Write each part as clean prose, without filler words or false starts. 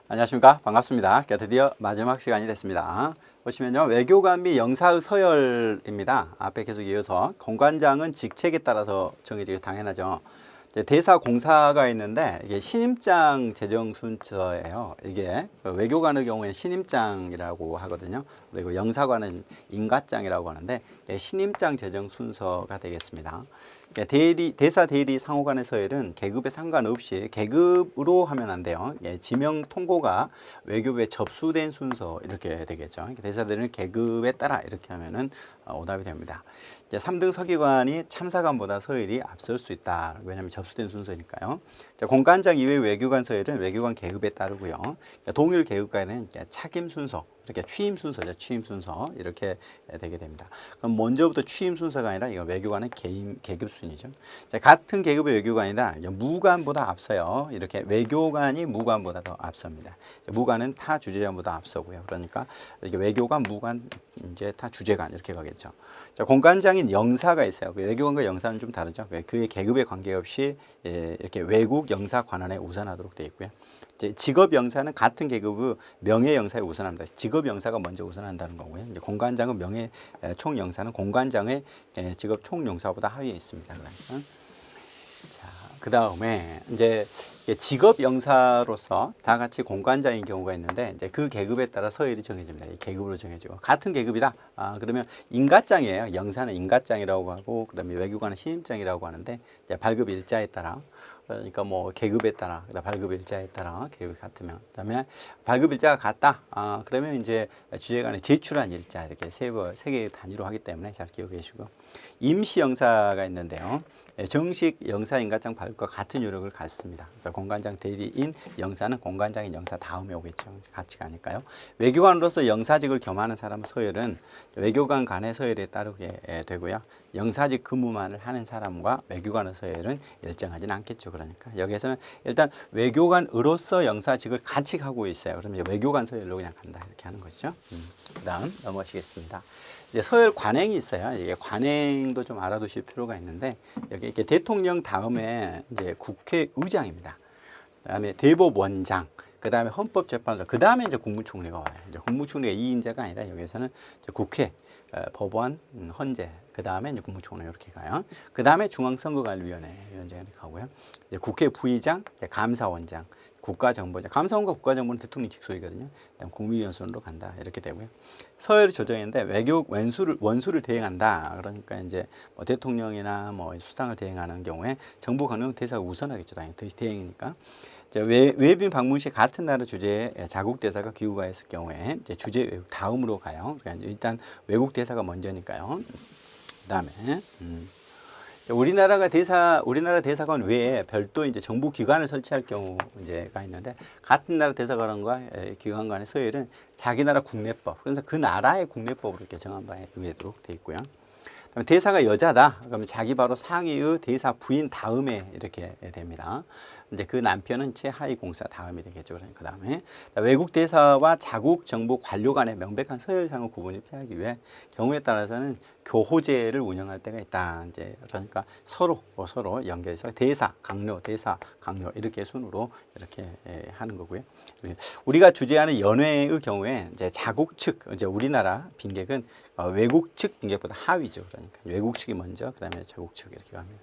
안녕하십니까. 반갑습니다. 드디어 마지막 시간이 됐습니다. 보시면요. 외교관 및 영사의 서열입니다. 앞에 계속 이어서 공관장은 직책에 따라서 정해지기 당연하죠. 이제 대사 공사가 있는데 이게 신임장 제정 순서예요. 이게 외교관의 경우에는 신임장이라고 하거든요. 그리고 영사관은 인가장이라고 하는데 신임장 제정 순서가 되겠습니다. 대사 대리 상호간의 서열은 계급에 상관없이 계급으로 하면 안 돼요. 지명 통고가 외교부에 접수된 순서 이렇게 되겠죠. 대사들은 계급에 따라 이렇게 하면은 오답이 됩니다. 3등 서기관이 참사관보다 서열이 앞설 수 있다. 왜냐하면 접수된 순서니까요. 공관장 이외의 외교관 서열은 외교관 계급에 따르고요. 동일 계급과는 차김 순서, 이렇게 취임 순서죠. 취임 순서 이렇게 되게 됩니다. 그럼 먼저부터 취임 순서가 아니라 이거 외교관은 계급 순이죠. 같은 계급의 외교관이다. 무관보다 앞서요. 이렇게 외교관이 무관보다 더 앞섭니다. 무관은 타 주재관보다 앞서고요. 그러니까 이렇게 외교관, 무관, 이제 타 주재관 이렇게 가겠죠. 공관장인 영사가 있어요. 외교관과 영사는 좀 다르죠. 그의 계급에 관계없이 이렇게 외국 영사 관원에 우선하도록 되어 있고요. 직업 영사는 같은 계급의 명예 영사에 우선합니다. 직업 영사가 먼저 우선한다는 거고요. 이제 공관장은 명예 총 영사는 공관장의 직업 총 영사보다 하위에 있습니다. 그러니까. 자, 그 다음에 이제 직업 영사로서 다 같이 공관장인 경우가 있는데 이제 그 계급에 따라 서열이 정해집니다. 이 계급으로 정해지고 같은 계급이다. 그러면 인가장이에요. 영사는 인가장이라고 하고 그다음에 외교관은 신임장이라고 하는데 이제 발급 일자에 따라. 그러니까 뭐 계급에 따라, 발급 일자에 따라 계급이 같으면, 그다음에 발급 일자가 같다. 그러면 이제 주재관에 제출한 일자 이렇게 세 개의 단위로 하기 때문에 잘 기억해 주시고, 임시 영사가 있는데요. 정식 영사 인가장 발급과 같은 요력을 갖습니다. 그래서 공관장 대리인 영사는 공관장인 영사 다음에 오겠죠. 같이 가니까요. 외교관으로서 영사직을 겸하는 사람의 서열은 외교관 간의 서열에 따르게 되고요. 영사직 근무만을 하는 사람과 외교관의 서열은 일정하지는 않겠죠. 그러니까 여기에서는 일단 외교관으로서 영사직을 같이 하고 있어요. 그러면 외교관 서열로 그냥 간다 이렇게 하는 것이죠. 그다음 넘어가시겠습니다. 이제 서열 관행이 있어요. 이게 관행도 좀 알아두실 필요가 있는데 여기 이렇게 대통령 다음에 이제 국회의장입니다. 그다음에 대법원장, 그다음에 헌법재판소, 그다음에 이제 국무총리가 와요. 이제 국무총리가 2인자가 아니라 여기서는 이제 국회, 법원, 헌재, 그다음에 이제 국무총리 이렇게 가요. 그다음에 중앙선거관리위원회 위원장이 가고요. 이제 국회 부의장, 이제 감사원장, 국가정보장, 감사원과 국가정보는 대통령 직속이거든요. 그다음 국무위원선으로 간다 이렇게 되고요. 서열을 조정했는데 외교 원수를 대행한다. 그러니까 이제 뭐 대통령이나 뭐 수상을 대행하는 경우에 정부 강령 대사가 우선하겠죠. 당연히 대행이니까. 외빈 방문 시 같은 나라 주재의 자국 대사가 귀국하였을 경우에 이제 주재 외국 다음으로 가요. 그러니까 일단 외국 대사가 먼저니까요. 그다음에 우리나라 대사관 외에 별도 이제 정부 기관을 설치할 경우 문제가 있는데 같은 나라 대사관과 기관 간의 서열은 자기 나라 국내법, 그래서 그 나라의 국내법으로 이렇게 정한 바에 의하도록 되어 있고요. 그다음에 대사가 여자다. 그러면 자기 바로 상위의 대사 부인 다음에 이렇게 됩니다. 이제 그 남편은 최하위 공사 다음이 되겠죠. 그 다음에 외국 대사와 자국 정부 관료 간의 명백한 서열상의 구분을 피하기 위해 경우에 따라서는 교호제를 운영할 때가 있다. 이제 그러니까 서로 연결해서 대사 강료 이렇게 순으로 이렇게 하는 거고요. 우리가 주재하는 연회의 경우에 이제 자국 측, 이제 우리나라 빈객은 외국 측 빈객보다 하위죠. 그러니까 외국 측이 먼저, 그다음에 자국 측 이렇게 갑니다.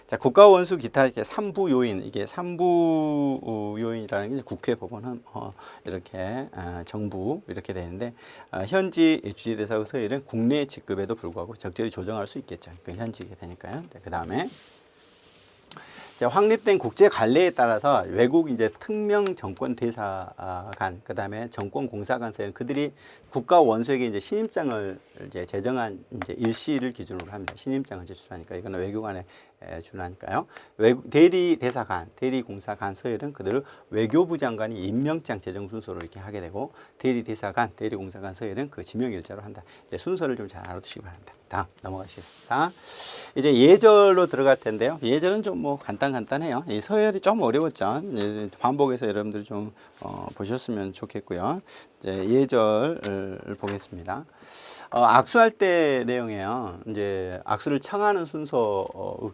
자, 국가 원수 기타 이렇게 3부 요인, 이게 3부 요인이라는 게 국회, 법원, 이렇게 정부 이렇게 되는데 현지 주재 대사의 서열은 국내 직급에도 불구하고 적절히 조정할 수 있겠죠. 그 현직이 되니까요. 그 다음에 확립된 국제 관례에 따라서 외국 이제 특명 정권 대사관, 그다음에 정권 공사관 서열, 그들이 국가 원수에게 이제 신임장을 이제 제정한 이제 일시를 기준으로 합니다. 신임장을 제출하니까 이거는 외교관에 준하니까요. 대리 대사관, 대리 공사관 서열은 그들을 외교부 장관이 임명장 제정 순서로 이렇게 하게 되고 대리 대사관, 대리 공사관 서열은 그 지명 일자로 한다. 이제 순서를 좀 잘 알아두시기 바랍니다. 다음 넘어가시겠습니다. 이제 예절로 들어갈 텐데요. 예절은 좀 뭐 간단해요. 이 서열이 좀 어려웠죠. 반복해서 여러분들 좀 보셨으면 좋겠고요. 이제 예절을 보겠습니다. 악수할 때 내용이에요. 이제 악수를 청하는 순서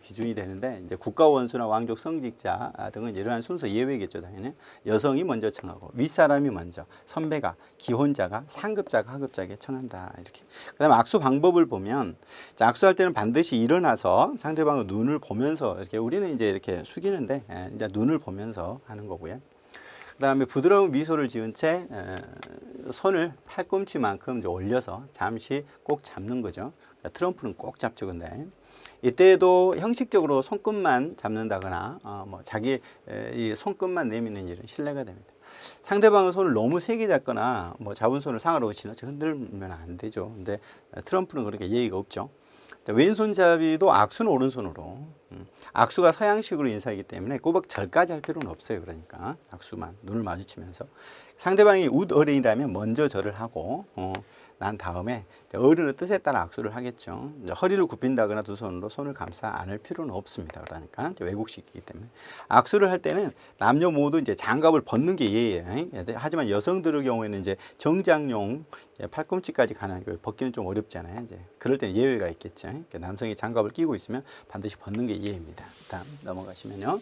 기준. 기준이 되는데 이제 국가 원수나 왕족 성직자 등은 이러한 순서 예외겠죠, 당연히. 여성이 먼저 청하고 윗사람이 먼저, 선배가, 기혼자가, 상급자가 하급자에게 청한다. 이렇게. 그다음에 악수 방법을 보면 자, 악수할 때는 반드시 일어나서 상대방의 눈을 보면서 이렇게 우리는 이제 이렇게 숙이는데 이제 눈을 보면서 하는 거고요. 그다음에 부드러운 미소를 지은 채 손을 팔꿈치만큼 이제 올려서 잠시 꼭 잡는 거죠. 그러니까 트럼프는 꼭 잡죠, 근데 이때도 형식적으로 손끝만 잡는다거나 뭐 자기 이 손끝만 내미는 일은 실례가 됩니다. 상대방의 손을 너무 세게 잡거나 뭐 잡은 손을 상하로 지나쳐 흔들면 안 되죠. 근데 트럼프는 그렇게 예의가 없죠. 왼손잡이도 악수는 오른손으로. 악수가 서양식으로 인사이기 때문에 꼬박 절까지 할 필요는 없어요. 그러니까 악수만 눈을 마주치면서 상대방이 웃 어린이라면 먼저 절을 하고 난 다음에 어른의 뜻에 따라 악수를 하겠죠. 이제 허리를 굽힌다거나 두 손으로 손을 감싸 안을 필요는 없습니다. 그러니까 외국식이기 때문에 악수를 할 때는 남녀 모두 이제 장갑을 벗는 게 예의예요. 하지만 여성들의 경우에는 이제 정장용 팔꿈치까지 가는 걸 벗기는 좀 어렵잖아요. 이제 그럴 때는 예외가 있겠죠. 남성이 장갑을 끼고 있으면 반드시 벗는 게 예의입니다. 다음 넘어가시면요.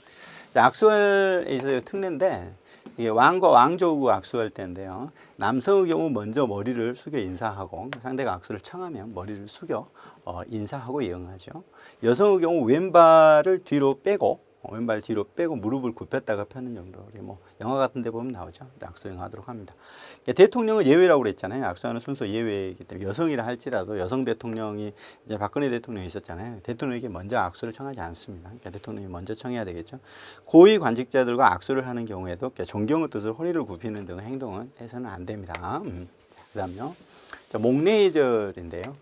자, 악수에 있어서 특례인데. 이게 왕과 왕족과 악수할 때인데요. 남성의 경우 먼저 머리를 숙여 인사하고 상대가 악수를 청하면 머리를 숙여 인사하고 이응하죠. 여성의 경우 왼발 뒤로 빼고 무릎을 굽혔다가 펴는 정도. 우리 뭐 영화 같은 데 보면 나오죠. 악수 응하도록 합니다. 대통령은 예외라고 그랬잖아요. 악수하는 순서 예외이기 때문에 여성이라 할지라도 여성 대통령이 이제 박근혜 대통령이 있었잖아요. 대통령에게 먼저 악수를 청하지 않습니다. 그러니까 대통령이 먼저 청해야 되겠죠. 고위 관직자들과 악수를 하는 경우에도 존경의 뜻으로 허리를 굽히는 등의 행동은 해서는 안 됩니다. 자, 그다음요. 자, 목례절인데요.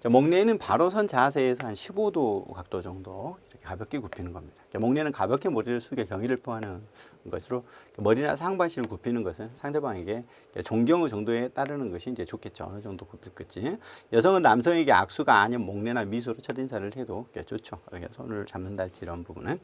목례는 바로 선 자세에서 한 15도 각도 정도 이렇게 가볍게 굽히는 겁니다. 목례는 가볍게 머리를 숙여 경의를 표하는 것으로 머리나 상반신을 굽히는 것은 상대방에게 존경의 정도에 따르는 것이 이제 좋겠죠. 어느 정도 굽힐 것지. 여성은 남성에게 악수가 아닌 목례나 미소로 첫인사를 해도 좋죠. 이렇게 손을 잡는달지 이런 부분은.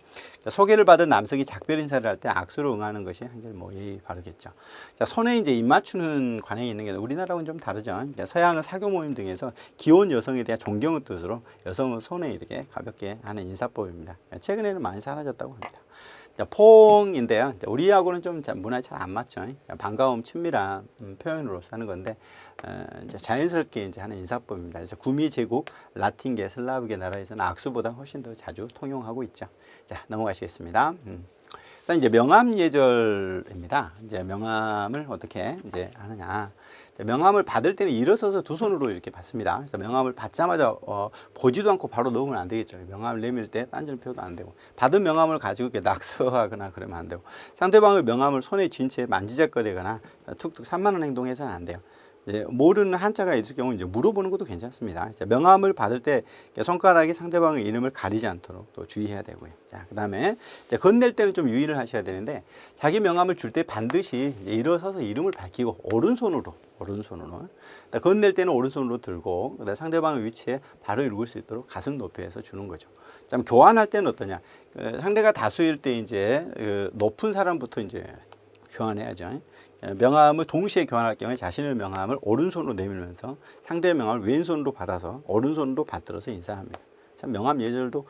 소개를 받은 남성이 작별 인사를 할 때 악수로 응하는 것이 한결 뭐 예의 바르겠죠. 자, 손에 이제 입 맞추는 관행이 있는 게 우리나라하고는 좀 다르죠. 서양의 사교 모임 등에서 기혼 여성에 대한 존경의 뜻으로 여성의 손에 이렇게 가볍게 하는 인사법입니다. 최근에는 많이 사라졌다고 합니다. 포옹인데요. 우리하고는 좀 문화에 잘 안 맞죠. 반가움, 친밀한 표현으로 사는 건데 이제 자연스럽게 이제 하는 인사법입니다. 그래서 구미 제국, 라틴계, 슬라브계 나라에서는 악수보다 훨씬 더 자주 통용하고 있죠. 자, 넘어가시겠습니다. 일단 이제 명함 예절입니다. 이제 명함을 어떻게 이제 하느냐. 명함을 받을 때는 일어서서 두 손으로 이렇게 받습니다. 그래서 명함을 받자마자 보지도 않고 바로 넣으면 안 되겠죠. 명함을 내밀 때 딴지를 펴도 안 되고 받은 명함을 가지고 이렇게 낙서하거나 그러면 안 되고 상대방의 명함을 손에 쥔 채 만지작거리거나 툭툭 산만한 행동해서는 안 돼요. 이제 모르는 한자가 있을 경우 이제 물어보는 것도 괜찮습니다. 명함을 받을 때 손가락이 상대방의 이름을 가리지 않도록 또 주의해야 되고요. 자, 그다음에 건넬 때는 좀 유의를 하셔야 되는데 자기 명함을 줄 때 반드시 일어서서 이름을 밝히고 오른손으로 건넬 때는 오른손으로 들고 그다음에 상대방의 위치에 바로 읽을 수 있도록 가슴 높이에서 주는 거죠. 자, 교환할 때는 어떠냐? 상대가 다수일 때 이제 높은 사람부터 이제 교환해야죠. 명함을 동시에 교환할 경우에 자신의 명함을 오른손으로 내밀면서 상대의 명함을 왼손으로 받아서 오른손으로 받들어서 인사합니다. 참 명함 예절도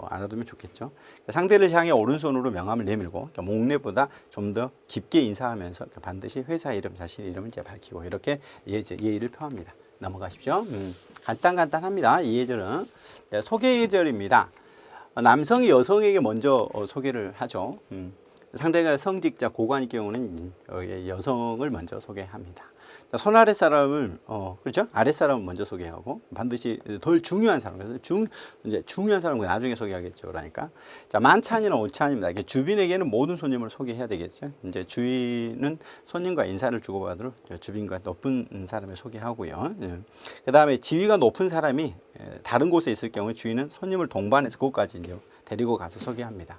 알아두면 좋겠죠. 상대를 향해 오른손으로 명함을 내밀고 목례보다 좀 더 깊게 인사하면서 반드시 회사 이름, 자신의 이름을 이제 밝히고 이렇게 예의를 표합니다. 넘어가십시오. 간단합니다. 이 예절은 소개 예절입니다. 남성이 여성에게 먼저 소개를 하죠. 상대가 성직자 고관일 경우는 여성을 먼저 소개합니다. 손 아래 사람을 그렇죠? 아래 사람을 먼저 소개하고 반드시 덜 중요한 사람, 그래서 이제 중요한 사람은 나중에 소개하겠죠. 그러니까 자, 만찬이나 오찬입니다. 주빈에게는 모든 손님을 소개해야 되겠죠. 이제 주인은 손님과 인사를 주고받으러 주빈과 높은 사람을 소개하고요. 그다음에 지위가 높은 사람이 다른 곳에 있을 경우 주인은 손님을 동반해서 그곳까지 이제 데리고 가서 소개합니다.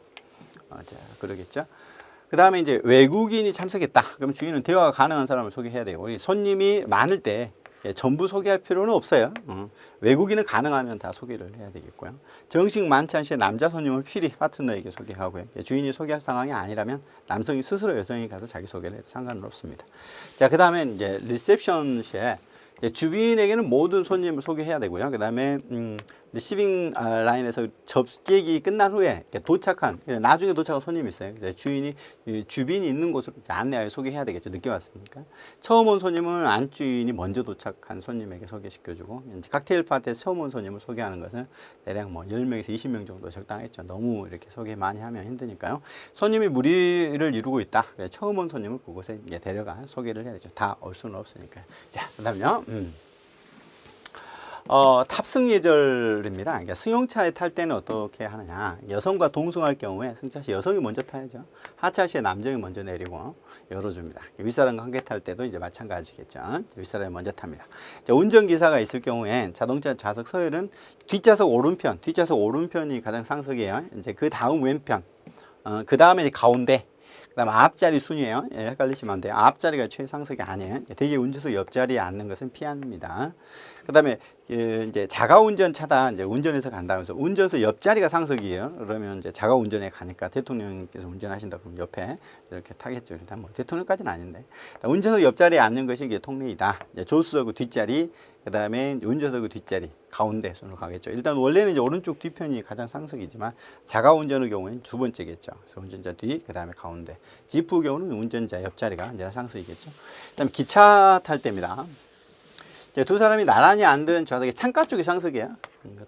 자, 그러겠죠. 그 다음에 이제 외국인이 참석했다. 그럼 주인은 대화가 가능한 사람을 소개해야 돼요. 우리 손님이 많을 때 전부 소개할 필요는 없어요. 외국인은 가능하면 다 소개를 해야 되겠고요. 정식 만찬 시에 남자 손님을 필히 파트너에게 소개하고요. 주인이 소개할 상황이 아니라면 남성이 스스로 여성이 가서 자기 소개를 해도 상관은 없습니다. 자, 그 다음에 이제 리셉션 시에 이제 주빈에게는 모든 손님을 소개해야 되고요. 그다음에 리시빙 라인에서 접객이 끝난 후에 도착한 나중에 도착한 손님이 있어요. 주인이 주빈이 있는 곳으로 안내하여 소개해야 되겠죠. 늦게 왔으니까. 처음 온 손님은 안주인이 먼저 도착한 손님에게 소개시켜주고 칵테일 파티에서 처음 온 손님을 소개하는 것은 대략 뭐 10명에서 20명 정도 적당했죠. 너무 이렇게 소개 많이 하면 힘드니까요. 손님이 무리를 이루고 있다. 처음 온 손님을 그곳에 데려가 소개를 해야 되죠. 다 올 수는 없으니까요. 자, 그다음요. 탑승 예절입니다. 그러니까 승용차에 탈 때는 어떻게 하느냐. 여성과 동승할 경우에 승차 시 여성이 먼저 타야죠. 하차 시에 남성이 먼저 내리고 열어줍니다. 윗사람과 함께 탈 때도 이제 마찬가지겠죠. 윗사람이 먼저 탑니다. 자, 운전기사가 있을 경우엔 자동차 좌석 서열은 뒷좌석 오른편이 가장 상석이에요. 이제 그 다음 왼편, 그 다음에 이제 가운데, 그다음 앞자리 순이에요. 예, 헷갈리시면 안 돼요. 앞자리가 최상석이 아니에요. 대개 운전석 옆자리에 앉는 것은 피합니다. 그다음에 이제 자가운전 차다 이제 운전해서 간다면서 운전석 옆자리가 상석이에요. 그러면 이제 자가운전에 가니까 대통령께서 운전하신다 그러면 옆에 이렇게 타겠죠. 일단 뭐 대통령까지는 아닌데 운전석 옆자리에 앉는 것이 이게 통례이다. 이제 조수석 뒷자리, 그다음에 운전석 뒷자리 가운데 손으로 가겠죠. 일단 원래는 이제 오른쪽 뒤편이 가장 상석이지만 자가운전의 경우는 두 번째겠죠. 그래서 운전자 뒤, 그다음에 가운데. 지프 경우는 운전자 옆자리가 이제 상석이겠죠. 그다음에 기차 탈 때입니다. 두 사람이 나란히 앉은 좌석의 창가 쪽이 상석이에요.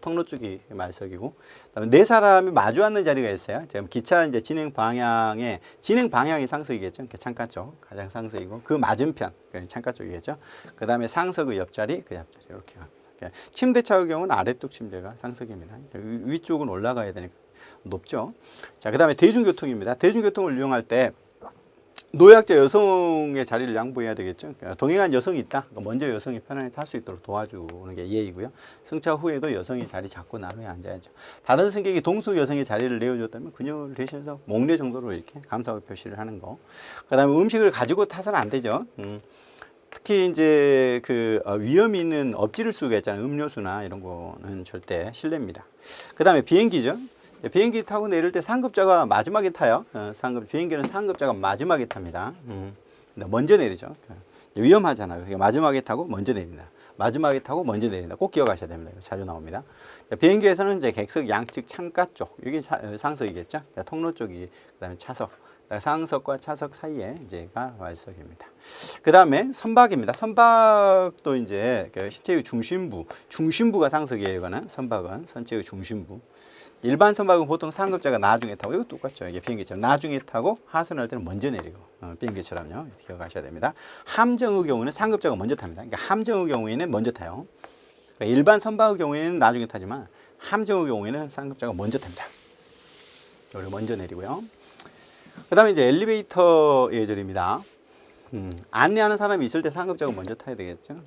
통로 쪽이 말석이고, 그다음에 네 사람이 마주 앉는 자리가 있어요. 지금 기차 이제 진행 방향이 상석이겠죠. 창가 쪽 가장 상석이고, 그 맞은편 창가 쪽이겠죠. 그다음에 상석의 옆자리, 그 옆자리 이렇게 갑니다. 침대차의 경우는 아래쪽 침대가 상석입니다. 위쪽은 올라가야 되니까 높죠. 자, 그다음에 대중교통입니다. 대중교통을 이용할 때 노약자 여성의 자리를 양보해야 되겠죠. 그러니까 동행한 여성이 있다. 먼저 여성이 편안히 탈 수 있도록 도와주는 게 예의고요. 승차 후에도 여성이 자리 잡고 나눠 앉아야죠. 다른 승객이 동수 여성의 자리를 내어줬다면 그녀를 대신해서 목례 정도로 이렇게 감사의 표시를 하는 거. 그다음에 음식을 가지고 타서는 안 되죠. 특히 이제 그 위험이 있는 엎질을 수가 있잖아요. 음료수나 이런 거는 절대 실례입니다. 그다음에 비행기죠. 비행기 타고 내릴 때 상급자가 마지막에 타요. 비행기는 상급자가 마지막에 탑니다. 먼저 내리죠. 위험하잖아요. 그러니까 마지막에 타고 먼저 내린다. 마지막에 타고 먼저 내린다. 꼭 기억하셔야 됩니다. 자주 나옵니다. 비행기에서는 이제 객석 양측 창가 쪽, 이게 상석이겠죠. 통로 쪽이, 그다음에 차석, 상석과 차석 사이에 이제가 왈석입니다. 그 다음에 선박입니다. 선박도 이제 시체의 중심부가 상석이에요. 이거는 선박은 선체의 중심부. 일반 선박은 보통 상급자가 나중에 타고, 이거 똑같죠. 이게 비행기처럼 나중에 타고 하선할 때는 먼저 내리고, 비행기처럼요. 기억하셔야 됩니다. 함정의 경우는 상급자가 먼저 탑니다. 그러니까 함정의 경우에는 먼저 타요. 그러니까 일반 선박의 경우에는 나중에 타지만 함정의 경우에는 상급자가 먼저 탑니다. 여기 먼저 내리고요. 그 다음에 이제 엘리베이터 예절입니다. 안내하는 사람이 있을 때 상급자가 먼저 타야 되겠죠.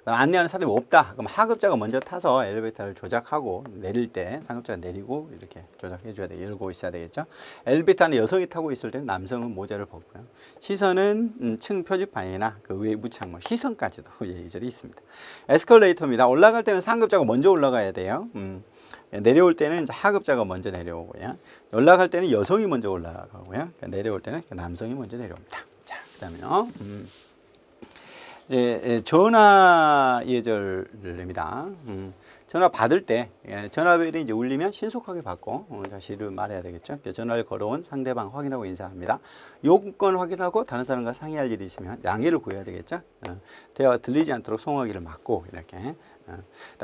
안내하는 사람이 없다. 그럼 하급자가 먼저 타서 엘리베이터를 조작하고 내릴 때 상급자가 내리고 이렇게 조작해 줘야 돼. 열고 있어야 되겠죠. 엘리베이터 안에 여성이 타고 있을 때는 남성은 모자를 벗고요. 시선은 층 표지판이나 그 외부 창문, 시선까지도 예절이 있습니다. 에스컬레이터입니다. 올라갈 때는 상급자가 먼저 올라가야 돼요. 내려올 때는 이제 하급자가 먼저 내려오고요. 올라갈 때는 여성이 먼저 올라가고요. 내려올 때는 남성이 먼저 내려옵니다. 자, 그다음에요. 이제 전화 예절입니다. 전화 받을 때 전화벨이 이제 울리면 신속하게 받고 사실을 말해야 되겠죠. 전화를 걸어온 상대방 확인하고 인사합니다. 요건 확인하고 다른 사람과 상의할 일이 있으면 양해를 구해야 되겠죠. 대화가 들리지 않도록 송하기를 막고 이렇게.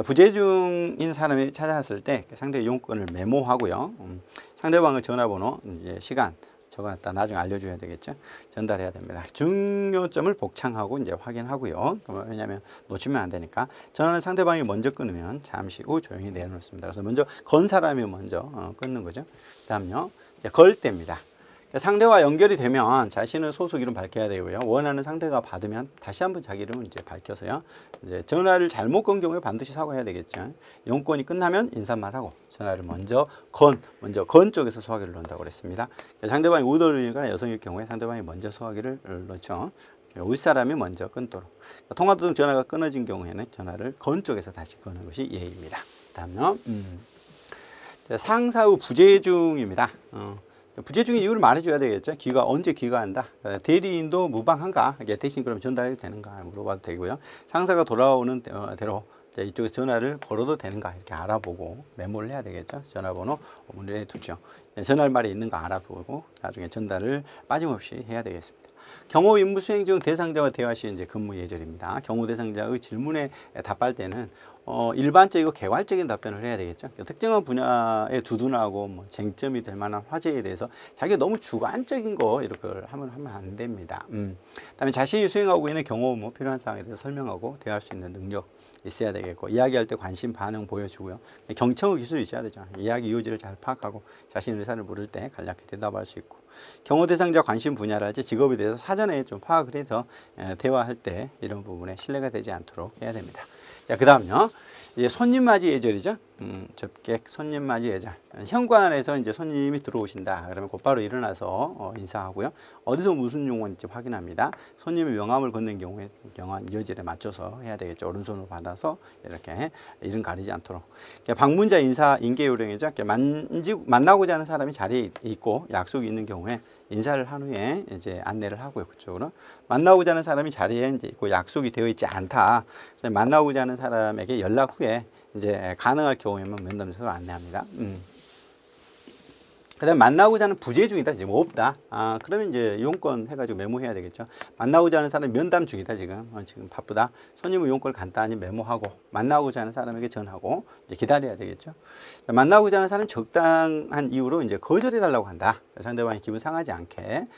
부재중인 사람이 찾아왔을 때 상대의 용건을 메모하고요. 상대방의 전화번호, 이제 시간 적어놨다 나중에 알려줘야 되겠죠. 전달해야 됩니다. 중요점을 복창하고 이제 확인하고요. 왜냐하면 놓치면 안 되니까. 전화는 상대방이 먼저 끊으면 잠시 후 조용히 내려놓습니다. 그래서 먼저 건 사람이 먼저 끊는 거죠. 그다음요, 걸 때입니다. 상대와 연결이 되면 자신의 소속 이름 밝혀야 되고요. 원하는 상대가 받으면 다시 한번 자기 이름을 이제 밝혀서요. 이제 전화를 잘못 건 경우에 반드시 사과해야 되겠죠. 용건이 끝나면 인사말하고 전화를 먼저 건 쪽에서 소화기를 넣는다고 그랬습니다. 상대방이 우더리거나 여성일 경우에 상대방이 먼저 소화기를 넣죠. 윗사람이 먼저 끊도록. 통화 중 전화가 끊어진 경우에는 전화를 건 쪽에서 다시 거는 것이 예의입니다. 다음요. 상사 후 부재중입니다. 부재중의 이유를 말해줘야 되겠죠. 언제 귀가한다. 대리인도 무방한가. 대신 그럼 전달해도 되는가 물어봐도 되고요. 상사가 돌아오는 대로 이쪽에 전화를 걸어도 되는가 이렇게 알아보고 메모를 해야 되겠죠. 전화번호 문의해 두죠. 전할 말이 있는가 알아보고 나중에 전달을 빠짐없이 해야 되겠습니다. 경호 임무 수행 중 대상자와 대화 시 이제 근무 예절입니다. 경호 대상자의 질문에 답할 때는 일반적이고 개괄적인 답변을 해야 되겠죠. 특정한 분야에 두둔하고 뭐 쟁점이 될 만한 화제에 대해서 자기가 너무 주관적인 거 이렇게 하면 안 됩니다. 그다음에 자신이 수행하고 있는 경호 업무 필요한 사항에 대해서 설명하고 대화할 수 있는 능력 있어야 되겠고 이야기할 때 관심 반응 보여주고요. 경청의 기술이 있어야 되죠. 이야기 이유지를 잘 파악하고 자신의 의사를 물을 때 간략히 대답할 수 있고 경호 대상자 관심 분야랄지 직업에 대해서 사전에 좀 파악을 해서 대화할 때 이런 부분에 신뢰가 되지 않도록 해야 됩니다. 자, 그 다음요. 이제 손님 맞이 예절이죠. 접객 손님 맞이 예절. 현관에서 이제 손님이 들어오신다. 그러면 곧바로 일어나서 인사하고요. 어디서 무슨 용어인지 확인합니다. 손님이 명함을 건넨 경우에 명함 여절에 맞춰서 해야 되겠죠. 오른손으로 받아서 이렇게 이름 가리지 않도록. 방문자 인사 인계 요령이죠. 만나고자 하는 사람이 자리에 있고 약속이 있는 경우에 인사를 한 후에 이제 안내를 하고요. 그쪽으로 만나고자 하는 사람이 자리에 이제 있고 약속이 되어 있지 않다. 만나고자 하는 사람에게 연락 후에 이제 가능할 경우에만 면담소를 안내합니다. 그다음에 만나고자 하는 부재 중이다. 지금 없다. 그러면 이제 이용권 해가지고 메모해야 되겠죠. 만나고자 하는 사람이 면담 중이다. 지금 바쁘다. 손님 이용권을 간단히 메모하고 만나고자 하는 사람에게 전하고 이제 기다려야 되겠죠. 만나고자 하는 사람이 적당한 이유로 이제 거절해달라고 한다. 상대방이 기분 상하지 않게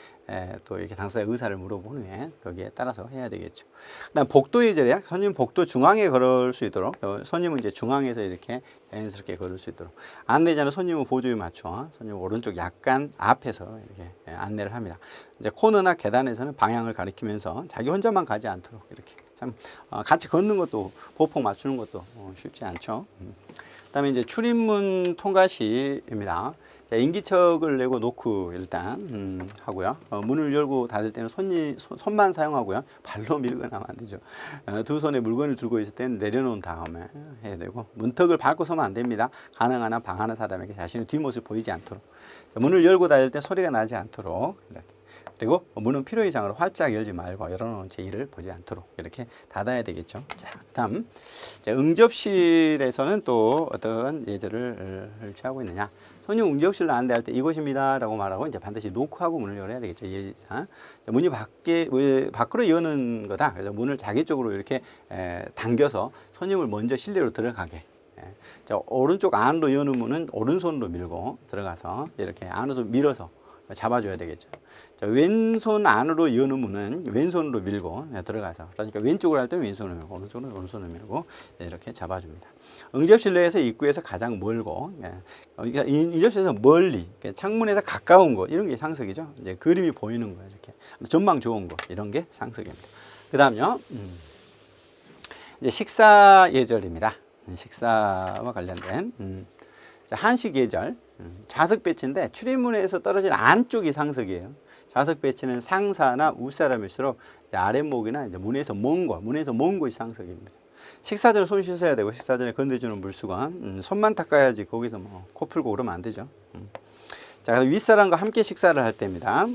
또 이렇게 당사자의 의사를 물어본 후에 거기에 따라서 해야 되겠죠. 그다음 복도 예절이야. 손님 복도 중앙에 걸을 수 있도록 손님은 이제 중앙에서 이렇게 자연스럽게 걸을 수 있도록 안내자는 손님의 보조에 맞춰 손님 오른쪽 약간 앞에서 이렇게 안내를 합니다. 이제 코너나 계단에서는 방향을 가리키면서 자기 혼자만 가지 않도록 이렇게 참 같이 걷는 것도 보폭 맞추는 것도 쉽지 않죠. 그다음에 이제 출입문 통과 시입니다. 자, 인기척을 내고 놓고 일단 하고요. 문을 열고 닫을 때는 손만 사용하고요. 발로 밀거나 하면 안 되죠. 두 손에 물건을 들고 있을 때는 내려놓은 다음에 해야 되고 문턱을 밟고 서면 안 됩니다. 가능한 한 방하는 사람에게 자신의 뒷모습을 보이지 않도록. 자, 문을 열고 닫을 때 소리가 나지 않도록 이렇게. 그리고 문은 필요 이상으로 활짝 열지 말고 열어놓은 제2를 보지 않도록 이렇게 닫아야 되겠죠. 자, 다음 응접실에서는 또 어떤 예절을 취하고 있느냐. 손님 응접실로 안내할 때 이곳입니다 라고 말하고 이제 반드시 노크하고 문을 열어야 되겠죠. 예자. 문이 밖으로 여는 거다. 그래서 문을 자기 쪽으로 이렇게 당겨서 손님을 먼저 실내로 들어가게. 자, 오른쪽 안으로 여는 문은 오른손으로 밀고 들어가서 이렇게 안으로 밀어서 잡아줘야 되겠죠. 자, 왼손 안으로 여는 문은 왼손으로 밀고 들어가서 그러니까 왼쪽으로 할 때 왼손으로 밀고 오른손으로 밀고 이렇게 잡아줍니다. 응접실 내에서 입구에서 가장 멀고 그러니까 응접실에서 멀리 창문에서 가까운 거 이런 게 상석이죠. 이제 그림이 보이는 거 이렇게 전망 좋은 거 이런 게 상석입니다. 그다음요 이제 식사 예절입니다. 식사와 관련된 자, 한식 예절. 좌석 배치인데 출입문에서 떨어진 안쪽이 상석이에요. 좌석 배치는 상사나 윗사람일수록 아랫목이나 이제 문에서 먼 곳이 상석입니다. 식사 전에 손 씻어야 되고 식사 전에 건네주는 물수건 손만 닦아야지 거기서 뭐 코 풀고 그러면 안 되죠. 자, 윗사람과 함께 식사를 할 때입니다.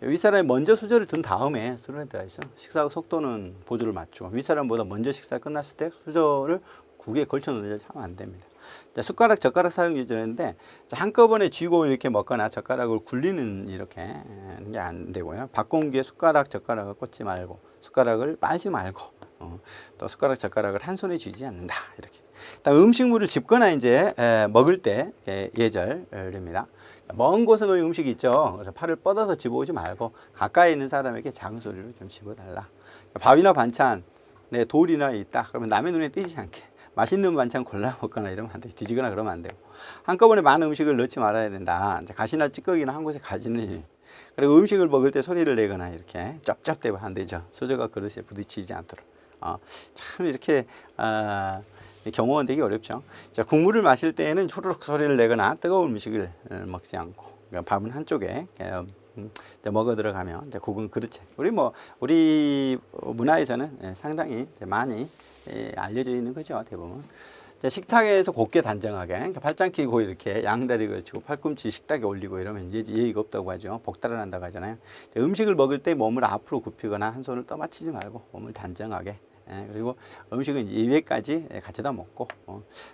윗사람이 먼저 수저를 든 다음에 술을 들어야죠. 식사 속도는 보조를 맞추고 윗사람보다 먼저 식사가 끝났을 때 수저를 국에 걸쳐 놓는 게 참 안 됩니다. 자, 숟가락, 젓가락 사용 예절인데 한꺼번에 쥐고 이렇게 먹거나 젓가락을 굴리는 이렇게 하는 게 안 되고요. 밥공기에 숟가락, 젓가락을 꽂지 말고 숟가락을 빨지 말고 또 숟가락, 젓가락을 한 손에 쥐지 않는다. 이렇게. 다음 음식물을 집거나 이제 먹을 때 예절입니다. 먼 곳에 놓인 음식이 있죠. 그래서 팔을 뻗어서 집어오지 말고 가까이 있는 사람에게 작은 소리로 좀 집어달라. 밥이나 반찬, 돌이나 있다. 그러면 남의 눈에 띄지 않게. 맛있는 반찬 골라 먹거나 이러면 안 돼. 뒤지거나 그러면 안 되고. 한꺼번에 많은 음식을 넣지 말아야 된다. 가시나 찌꺼기나 한 곳에 가지는. 그리고 음식을 먹을 때 소리를 내거나 이렇게 쩝쩝대면 안 되죠. 수저가 그릇에 부딪히지 않도록. 참 이렇게 경호원 되기 어렵죠. 자, 국물을 마실 때에는 초르륵 소리를 내거나 뜨거운 음식을 먹지 않고 그러니까 밥은 한쪽에 먹어 들어가면 이제 국은 그릇에 우리 문화에서는 상당히 많이 알려져 있는 거죠. 대부분. 식탁에서 곧게 단정하게 그러니까 팔짱 끼고 이렇게 양다리 걸치고 팔꿈치 식탁에 올리고 이러면 이제 예의가 없다고 하죠. 복달아난다고 하잖아요. 음식을 먹을 때 몸을 앞으로 굽히거나 한 손을 떠받치지 말고 몸을 단정하게 그리고 음식은 이제 2회까지 같이 다 먹고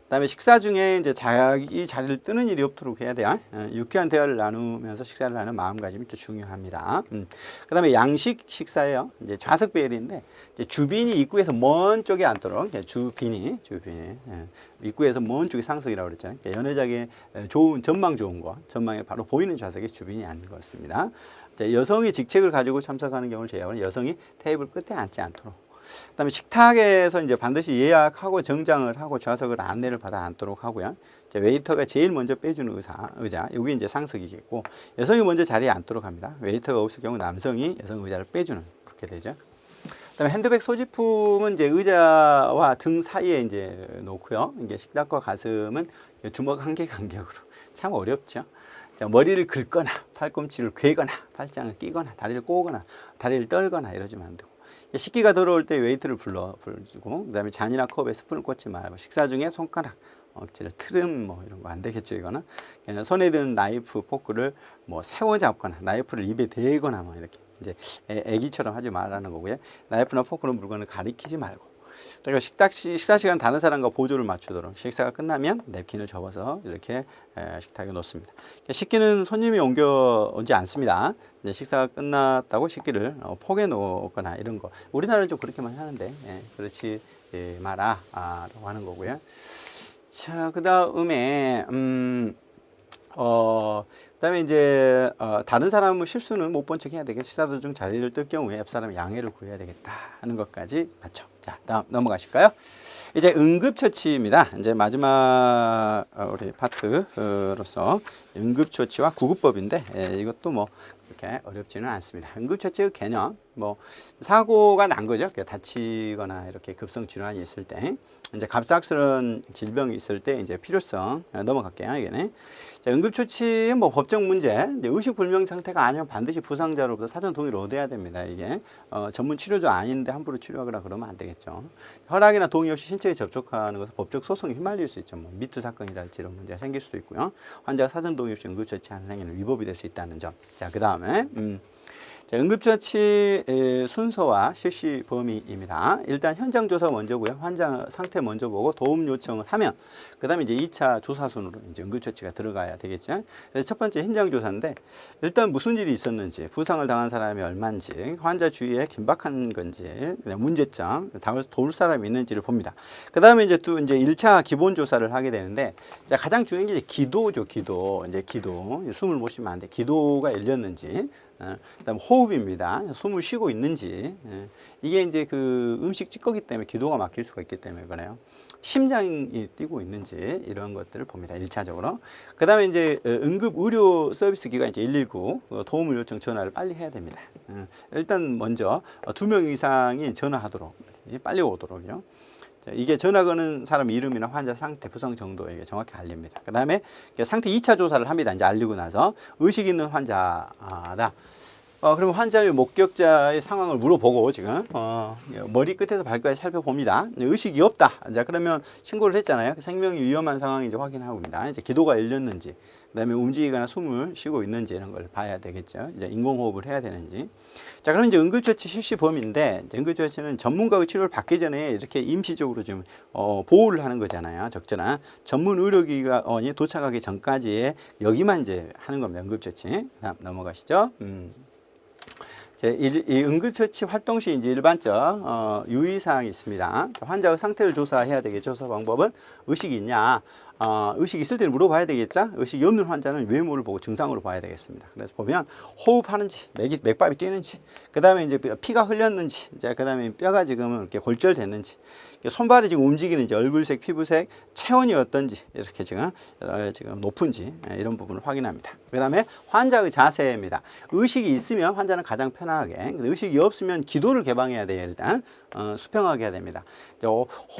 그다음에 식사 중에 이제 자기 자리를 뜨는 일이 없도록 해야 돼요. 유쾌한 대화를 나누면서 식사를 하는 마음가짐이 또 중요합니다. 그다음에 양식 식사예요. 이제 좌석 배열인데 이제 주빈이 입구에서 먼 쪽에 앉도록 주빈이 입구에서 먼 쪽에 상석이라고 그랬잖아요. 연회장에 좋은 전망 좋은 거 전망에 바로 보이는 좌석에 주빈이 앉는 것입니다. 여성이 직책을 가지고 참석하는 경우를 제외하고는 여성이 테이블 끝에 앉지 않도록. 그다음에 식탁에서 이제 반드시 예약하고 정장을 하고 좌석을 안내를 받아 앉도록 하고요. 이제 웨이터가 제일 먼저 빼주는 의자, 여기 이제 상석이겠고 여성이 먼저 자리에 앉도록 합니다. 웨이터가 없을 경우 남성이 여성 의자를 빼주는 그렇게 되죠. 그다음에 핸드백 소지품은 이제 의자와 등 사이에 이제 놓고요. 이게 식탁과 가슴은 주먹 한 개 간격으로 참 어렵죠. 자, 머리를 긁거나 팔꿈치를 괴거나 팔짱을 끼거나 다리를 꼬거나 다리를 떨거나 이러지면 안 되고. 식기가 들어올 때 웨이트를 불러주고 그다음에 잔이나 컵에 스푼을 꽂지 말고 식사 중에 손가락 억지를 트름 뭐 이런 거 안 되겠죠. 이거는 그냥 손에 든 나이프 포크를 뭐 세워 잡거나 나이프를 입에 대거나 뭐 이렇게 이제 애기처럼 하지 말라는 거고요. 나이프나 포크로 물건을 가리키지 말고 그리고 식사 시간 다른 사람과 보조를 맞추도록 식사가 끝나면 냅킨을 접어서 이렇게 식탁에 놓습니다. 식기는 손님이 옮겨오지 않습니다. 이제 식사가 끝났다고 식기를 포개 놓거나 이런 거 우리나라는 좀 그렇게만 하는데 그렇지 마라라고 하는 거고요. 자, 그다음에 그다음에 이제 다른 사람의 실수는 못 본 척 해야 되겠. 식사 도중 자리를 뜰 경우에 옆 사람 양해를 구해야 되겠다 하는 것까지 봤죠. 자, 다음 넘어가실까요? 이제 응급처치입니다. 이제 마지막 우리 파트로서 응급처치와 구급법인데 이것도 뭐 그렇게 어렵지는 않습니다. 응급처치의 개념, 뭐 사고가 난 거죠. 다치거나 이렇게 급성 질환이 있을 때, 이제 갑작스러운 질병이 있을 때 이제 필요성 넘어갈게요. 이게는 응급처치 뭐 법적 문제, 이제 의식불명 상태가 아니면 반드시 부상자로부터 사전 동의를 얻어야 됩니다. 이게 전문 치료조 아닌데 함부로 치료하거나 그러면 안 되겠죠. 허락이나 동의 없이 신체에 접촉하는 것은 법적 소송에 휘말릴 수 있죠. 뭐 미투 사건이랄지 이런 문제가 생길 수도 있고요. 환자가 사전 동의 없이 응급처치하는 행위는 위법이 될 수 있다는 점. 자, 그 다음에 응급처치 순서와 실시 범위입니다. 일단 현장 조사 먼저고요. 환자 상태 먼저 보고 도움 요청을 하면 그다음에 이제 2차 조사 순으로 이제 응급처치가 들어가야 되겠죠. 그래서 첫 번째 현장 조사인데 일단 무슨 일이 있었는지, 부상을 당한 사람이 얼마인지, 환자 주위에 긴박한 건지, 그다음 문제점, 도울 사람이 있는지를 봅니다. 그다음에 이제 또 이제 1차 기본 조사를 하게 되는데 자, 가장 중요한 게 이제 기도죠. 기도. 숨을 못 쉬면 안 돼. 기도가 열렸는지. 그다음 호흡입니다. 숨을 쉬고 있는지 이게 이제 그 음식 찌꺼기 때문에 기도가 막힐 수가 있기 때문에 그래요. 심장이 뛰고 있는지 이런 것들을 봅니다. 1차적으로. 그다음에 이제 응급 의료 서비스 기관 이제 119 도움을 요청 전화를 빨리 해야 됩니다. 일단 먼저 2명 이상이 전화하도록 빨리 오도록요. 이게 전화 거는 사람 이름이나 환자 상태, 부상 정도에게 정확히 알립니다. 그 다음에 상태 2차 조사를 합니다. 이제 알리고 나서 의식 있는 환자다. 그러면 환자의 목격자의 상황을 물어보고 지금 머리 끝에서 발까지 살펴봅니다. 의식이 없다. 자, 그러면 신고를 했잖아요. 생명이 위험한 상황인지 확인하고입니다. 이제 기도가 열렸는지, 그다음에 움직이거나 숨을 쉬고 있는지 이런 걸 봐야 되겠죠. 이제 인공호흡을 해야 되는지. 자, 그럼 이제 응급처치 실시 범위인데 응급처치는 전문가의 치료를 받기 전에 이렇게 임시적으로 좀 보호를 하는 거잖아요. 적절한 전문 의료기관이 도착하기 전까지 여기만 이제 하는 겁니다. 응급처치. 다음 넘어가시죠. 이 응급처치 활동 시 이제 일반적 유의사항이 있습니다. 환자의 상태를 조사해야 되겠죠. 조사 방법은 의식이 있냐. 의식이 있을 때는 물어봐야 되겠죠. 의식이 없는 환자는 외모를 보고 증상으로 봐야 되겠습니다. 그래서 보면 호흡하는지, 맥박이 뛰는지, 그 다음에 이제 피가 흘렸는지, 그 다음에 뼈가 지금 이렇게 골절됐는지, 손발이 지금 움직이는지, 얼굴색, 피부색, 체온이 어떤지, 이렇게 지금 높은지, 이런 부분을 확인합니다. 그 다음에 환자의 자세입니다. 의식이 있으면 환자는 가장 편하게, 의식이 없으면 기도를 개방해야 돼요. 일단 수평하게 해야 됩니다.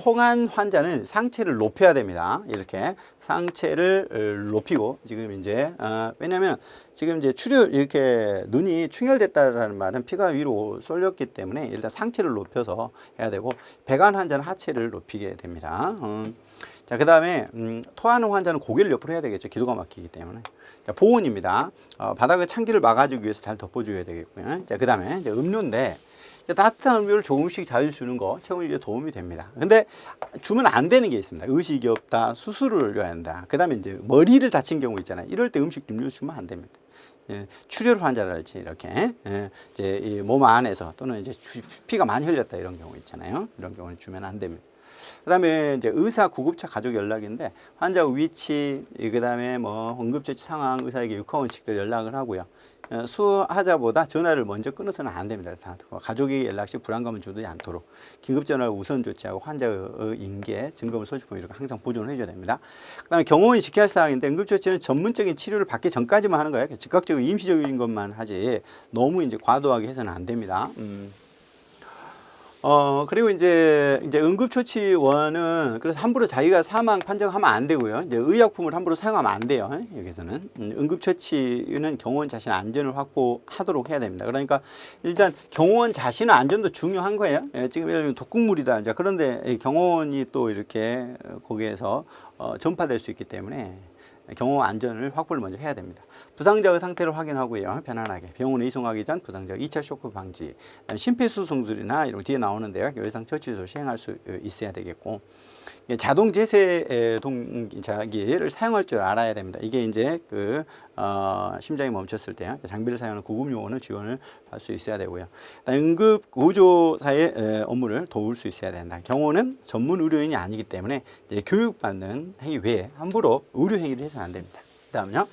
홍한 환자는 상체를 높여야 됩니다. 이렇게 상체를 높이고 지금 이제 왜냐하면 지금 이제 이렇게 눈이 충혈됐다라는 말은 피가 위로 쏠렸기 때문에 일단 상체를 높여서 해야 되고 배관 환자는 하체를 높이게 됩니다. 자, 그 다음에 토하는 환자는 고개를 옆으로 해야 되겠죠. 기도가 막히기 때문에. 자, 보온입니다. 바닥에 찬기를 막아주기 위해서 잘 덮어줘야 되겠고요. 자, 그 다음에 이제 음료인데 따뜻한 음료를 조금씩 자주 주는 거 체온유지에 도움이 됩니다. 근데 주면 안 되는 게 있습니다. 의식이 없다, 수술을 줘야 한다. 그 다음에 이제 머리를 다친 경우 있잖아요. 이럴 때 음식 음료 주면 안 됩니다. 예, 출혈 환자랄지 이렇게 이제 이 몸 안에서 또는 이제 피가 많이 흘렸다 이런 경우 있잖아요. 이런 경우는 주면 안 됩니다. 그다음에 이제 의사 구급차 가족 연락인데 환자 위치, 그다음에 뭐 응급처치 상황 의사에게 육하원칙들 연락을 하고요. 수하자보다 전화를 먼저 끊어서는 안 됩니다. 가족이 연락시 불안감을 주지 않도록 긴급 전화를 우선 조치하고 환자의 인계, 증거물 소지품 이렇게 항상 보존을 해줘야 됩니다. 그다음에 경호원이 지켜야 할 사항인데 응급처치는 전문적인 치료를 받기 전까지만 하는 거예요. 즉각적으로 임시적인 것만 하지 너무 이제 과도하게 해서는 안 됩니다. 그리고 이제 응급처치원은 그래서 함부로 자기가 사망 판정하면 안 되고요. 이제 의약품을 함부로 사용하면 안 돼요. 여기서는. 응급처치는 경호원 자신 안전을 확보하도록 해야 됩니다. 그러니까 일단 경호원 자신의 안전도 중요한 거예요. 지금 예를 들면 독극물이다. 이제 그런데 경호원이 또 이렇게 거기에서 전파될 수 있기 때문에 경호 안전을 확보를 먼저 해야 됩니다. 부상자의 상태를 확인하고요. 편안하게 병원에 이송하기 전 부상자 2차 쇼크 방지, 심폐소생술이나 이런 뒤에 나오는데요. 외상 처치도 시행할 수 있어야 되겠고, 자동 제세 동기를 사용할 줄 알아야 됩니다. 이게 이제 심장이 멈췄을 때 장비를 사용하는 구급요원은 지원을 받을 수 있어야 되고요. 응급 구조사의 업무를 도울 수 있어야 된다. 경호는 전문 의료인이 아니기 때문에 이제 교육받는 행위 외에 함부로 의료 행위를 해서는 안 됩니다. 그다음요,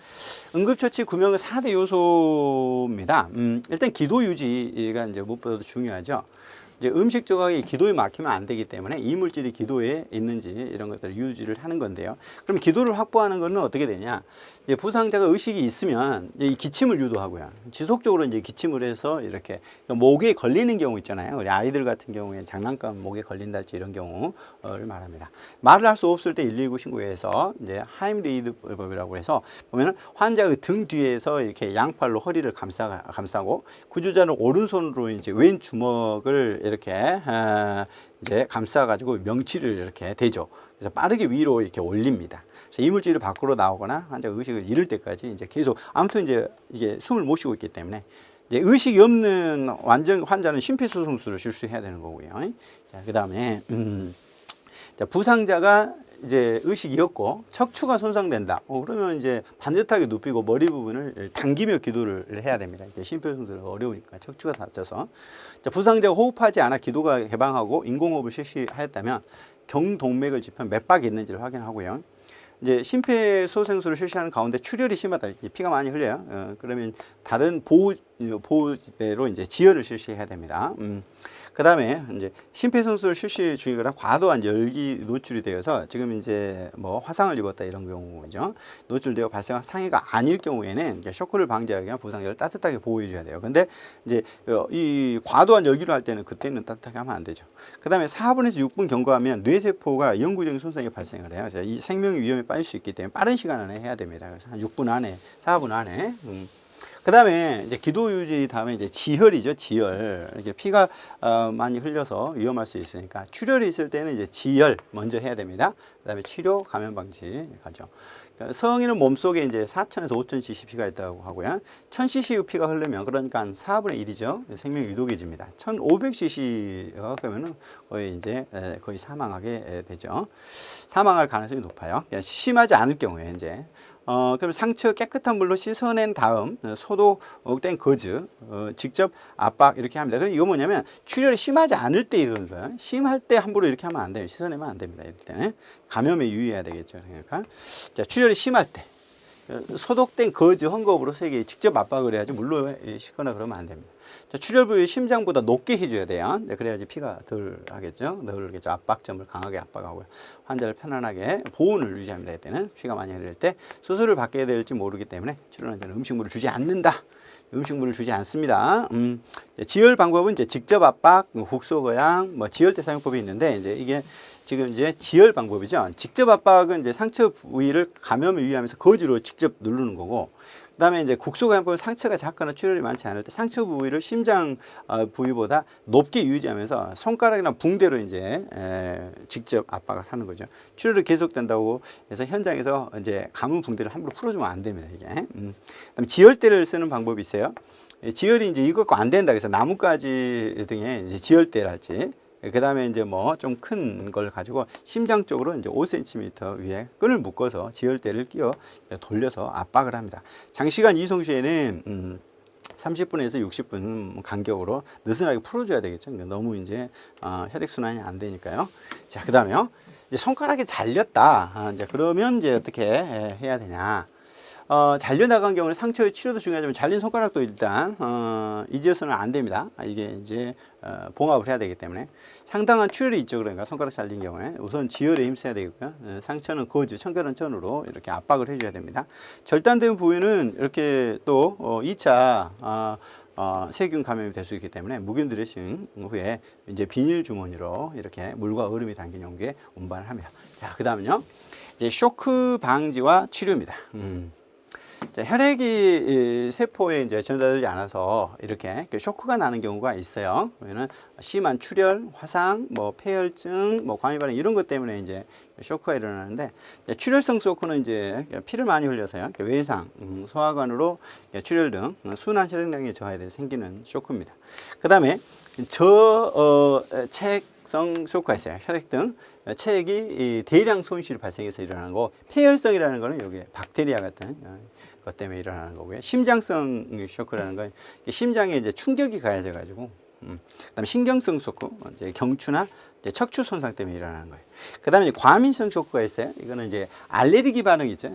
응급처치 구명의 4대 요소입니다. 일단 기도 유지가 이제 무엇보다도 중요하죠. 이제 음식 조각이 기도에 막히면 안 되기 때문에 이물질이 기도에 있는지 이런 것들을 유지를 하는 건데요. 그럼 기도를 확보하는 것은 어떻게 되냐? 이제 부상자가 의식이 있으면 이제 이 기침을 유도하고요. 지속적으로 이제 기침을 해서 이렇게 목에 걸리는 경우 있잖아요. 우리 아이들 같은 경우에 장난감 목에 걸린달지 이런 경우를 말합니다. 말을 할 수 없을 때 119 신고해서 이제 하임리드법이라고 해서 보면은 환자의 등 뒤에서 이렇게 양팔로 허리를 감싸고 구조자는 오른손으로 이제 왼 주먹을 이렇게 이제 감싸가지고 명치를 이렇게 대죠. 그래서 빠르게 위로 이렇게 올립니다. 그래서 이물질이 밖으로 나오거나 환자 의식을 잃을 때까지 이제 계속 아무튼 이제 이게 숨을 못 쉬고 있기 때문에 이제 의식이 없는 환자는 심폐소생술을 실시해야 되는 거고요. 자, 그다음에 자, 부상자가 이제 의식이 없고 척추가 손상된다. 그러면 이제 반듯하게 눕히고 머리 부분을 당기며 기도를 해야 됩니다. 이게 심폐소생술이 어려우니까 척추가 다쳐서. 자, 부상자가 호흡하지 않아 기도가 개방하고 인공호흡을 실시하였다면 경동맥을 짚어 몇 박이 있는지를 확인하고요. 이제 심폐소생술을 실시하는 가운데 출혈이 심하다. 이제 피가 많이 흘려요. 그러면 다른 보호대로 이제 지혈을 실시해야 됩니다. 그 다음에 이제 심폐소생술 실시 중이거나 과도한 열기 노출이 되어서 지금 이제 뭐 화상을 입었다 이런 경우죠. 노출되어 발생한 상해가 아닐 경우에는 이제 쇼크를 방지하기 위한 부상자를 따뜻하게 보호해줘야 돼요. 근데 이제 이 과도한 열기로 할 때는 그때는 따뜻하게 하면 안 되죠. 그 다음에 4분에서 6분 경과하면 뇌세포가 영구적인 손상이 발생을 해요. 그래서 이 생명의 위험에 빠질 수 있기 때문에 빠른 시간 안에 해야 됩니다. 그래서 한 6분 안에, 4분 안에. 그 다음에 이제 기도 유지 다음에 이제 지혈이죠. 지혈. 이렇게 피가 많이 흘려서 위험할 수 있으니까 출혈이 있을 때는 이제 지혈 먼저 해야 됩니다. 그 다음에 치료, 감염 방지 가죠. 그러니까 성인은 몸속에 이제 4,000에서 5,000cc 피가 있다고 하고요. 1,000cc의 피가 흐르면 그러니까 한 4분의 1이죠. 생명이 유독해집니다. 1,500cc가 그러면은 거의 이제 거의 사망하게 되죠. 사망할 가능성이 높아요. 심하지 않을 경우에 이제. 그럼 상처 깨끗한 물로 씻어낸 다음 소독된 거즈 직접 압박 이렇게 합니다. 그럼 이거 뭐냐면 출혈이 심하지 않을 때 이러는 거예요. 심할 때 함부로 이렇게 하면 안 돼요. 씻어내면 안 됩니다. 이럴 때는 감염에 유의해야 되겠죠. 그러니까 자, 출혈이 심할 때 소독된 거즈 헝겊으로 세게 직접 압박을 해야지 물로 씻거나 그러면 안 됩니다. 자, 출혈 부위 심장보다 높게 해줘야 돼요. 네, 그래야지 피가 덜 하겠죠. 덜겠죠. 압박점을 강하게 압박하고요. 환자를 편안하게 보온을 유지합니다. 이때는 피가 많이 흐를 때 수술을 받게 될지 모르기 때문에 출혈 환자는 음식물을 주지 않는다. 음식물을 주지 않습니다. 지혈 방법은 이제 직접 압박, 국소거양, 뭐 지혈대 사용법이 있는데 이제 이게 지금 이제 지혈 방법이죠. 직접 압박은 이제 상처 부위를 감염에 유의하면서 거즈로 직접 누르는 거고, 그다음에 이제 국소가 보면 상처가 작거나 출혈이 많지 않을 때 상처 부위를 심장 부위보다 높게 유지하면서 손가락이나 붕대로 이제 직접 압박을 하는 거죠. 출혈이 계속된다고 해서 현장에서 이제 감은 붕대를 함부로 풀어주면 안 됩니다. 이게. 그다음에 지혈대를 쓰는 방법이 있어요. 지혈이 이제 이거 안 된다 그래서 나뭇가지 등에 이제 지혈대랄지 그 다음에 이제 뭐 좀 큰 걸 가지고 심장 쪽으로 이제 5cm 위에 끈을 묶어서 지혈대를 끼워 돌려서 압박을 합니다. 장시간 이송 시에는 30분에서 60분 간격으로 느슨하게 풀어줘야 되겠죠. 그러니까 너무 이제 혈액순환이 안 되니까요. 자, 그 다음에요. 이제 손가락이 잘렸다. 이제 그러면 이제 어떻게 해야 되냐. 잘려 나간 경우는 상처의 치료도 중요하지만 잘린 손가락도 일단 잊어서는 안 됩니다. 이게 이제 봉합을 해야 되기 때문에 상당한 출혈이 있죠. 그러니까 손가락 잘린 경우에 우선 지혈에 힘써야 되겠고요. 상처는 거즈, 청결한 천으로 이렇게 압박을 해줘야 됩니다. 절단된 부위는 이렇게 또 2차 세균 감염이 될 수 있기 때문에 무균 드레싱 후에 이제 비닐 주머니로 이렇게 물과 얼음이 담긴 용기에 운반을 합니다. 자, 그 다음은요. 이제 쇼크 방지와 치료입니다. 혈액이 세포에 이제 전달되지 않아서 이렇게 쇼크가 나는 경우가 있어요. 그러면은 심한 출혈, 화상, 뭐 폐혈증, 뭐 광해 반응 이런 것 때문에 이제 쇼크가 일어나는데 출혈성 쇼크는 이제 피를 많이 흘려서요. 외상, 소화관으로 출혈 등 순환 혈액량이 저하돼 생기는 쇼크입니다. 그다음에 저체액성 쇼크가 있어요. 혈액 등 체액이 대량 손실이 발생해서 일어나는 거. 폐혈성이라는 거는 여기 박테리아 같은 것 때문에 일어나는 거고요. 심장성 쇼크라는 건 심장에 이제 충격이 가해져 가지고 그다음에 신경성 쇼크, 이제 경추나 이제 척추 손상 때문에 일어나는 거예요. 그다음에 이제 과민성 쇼크가 있어요. 이거는 이제 알레르기 반응 있죠.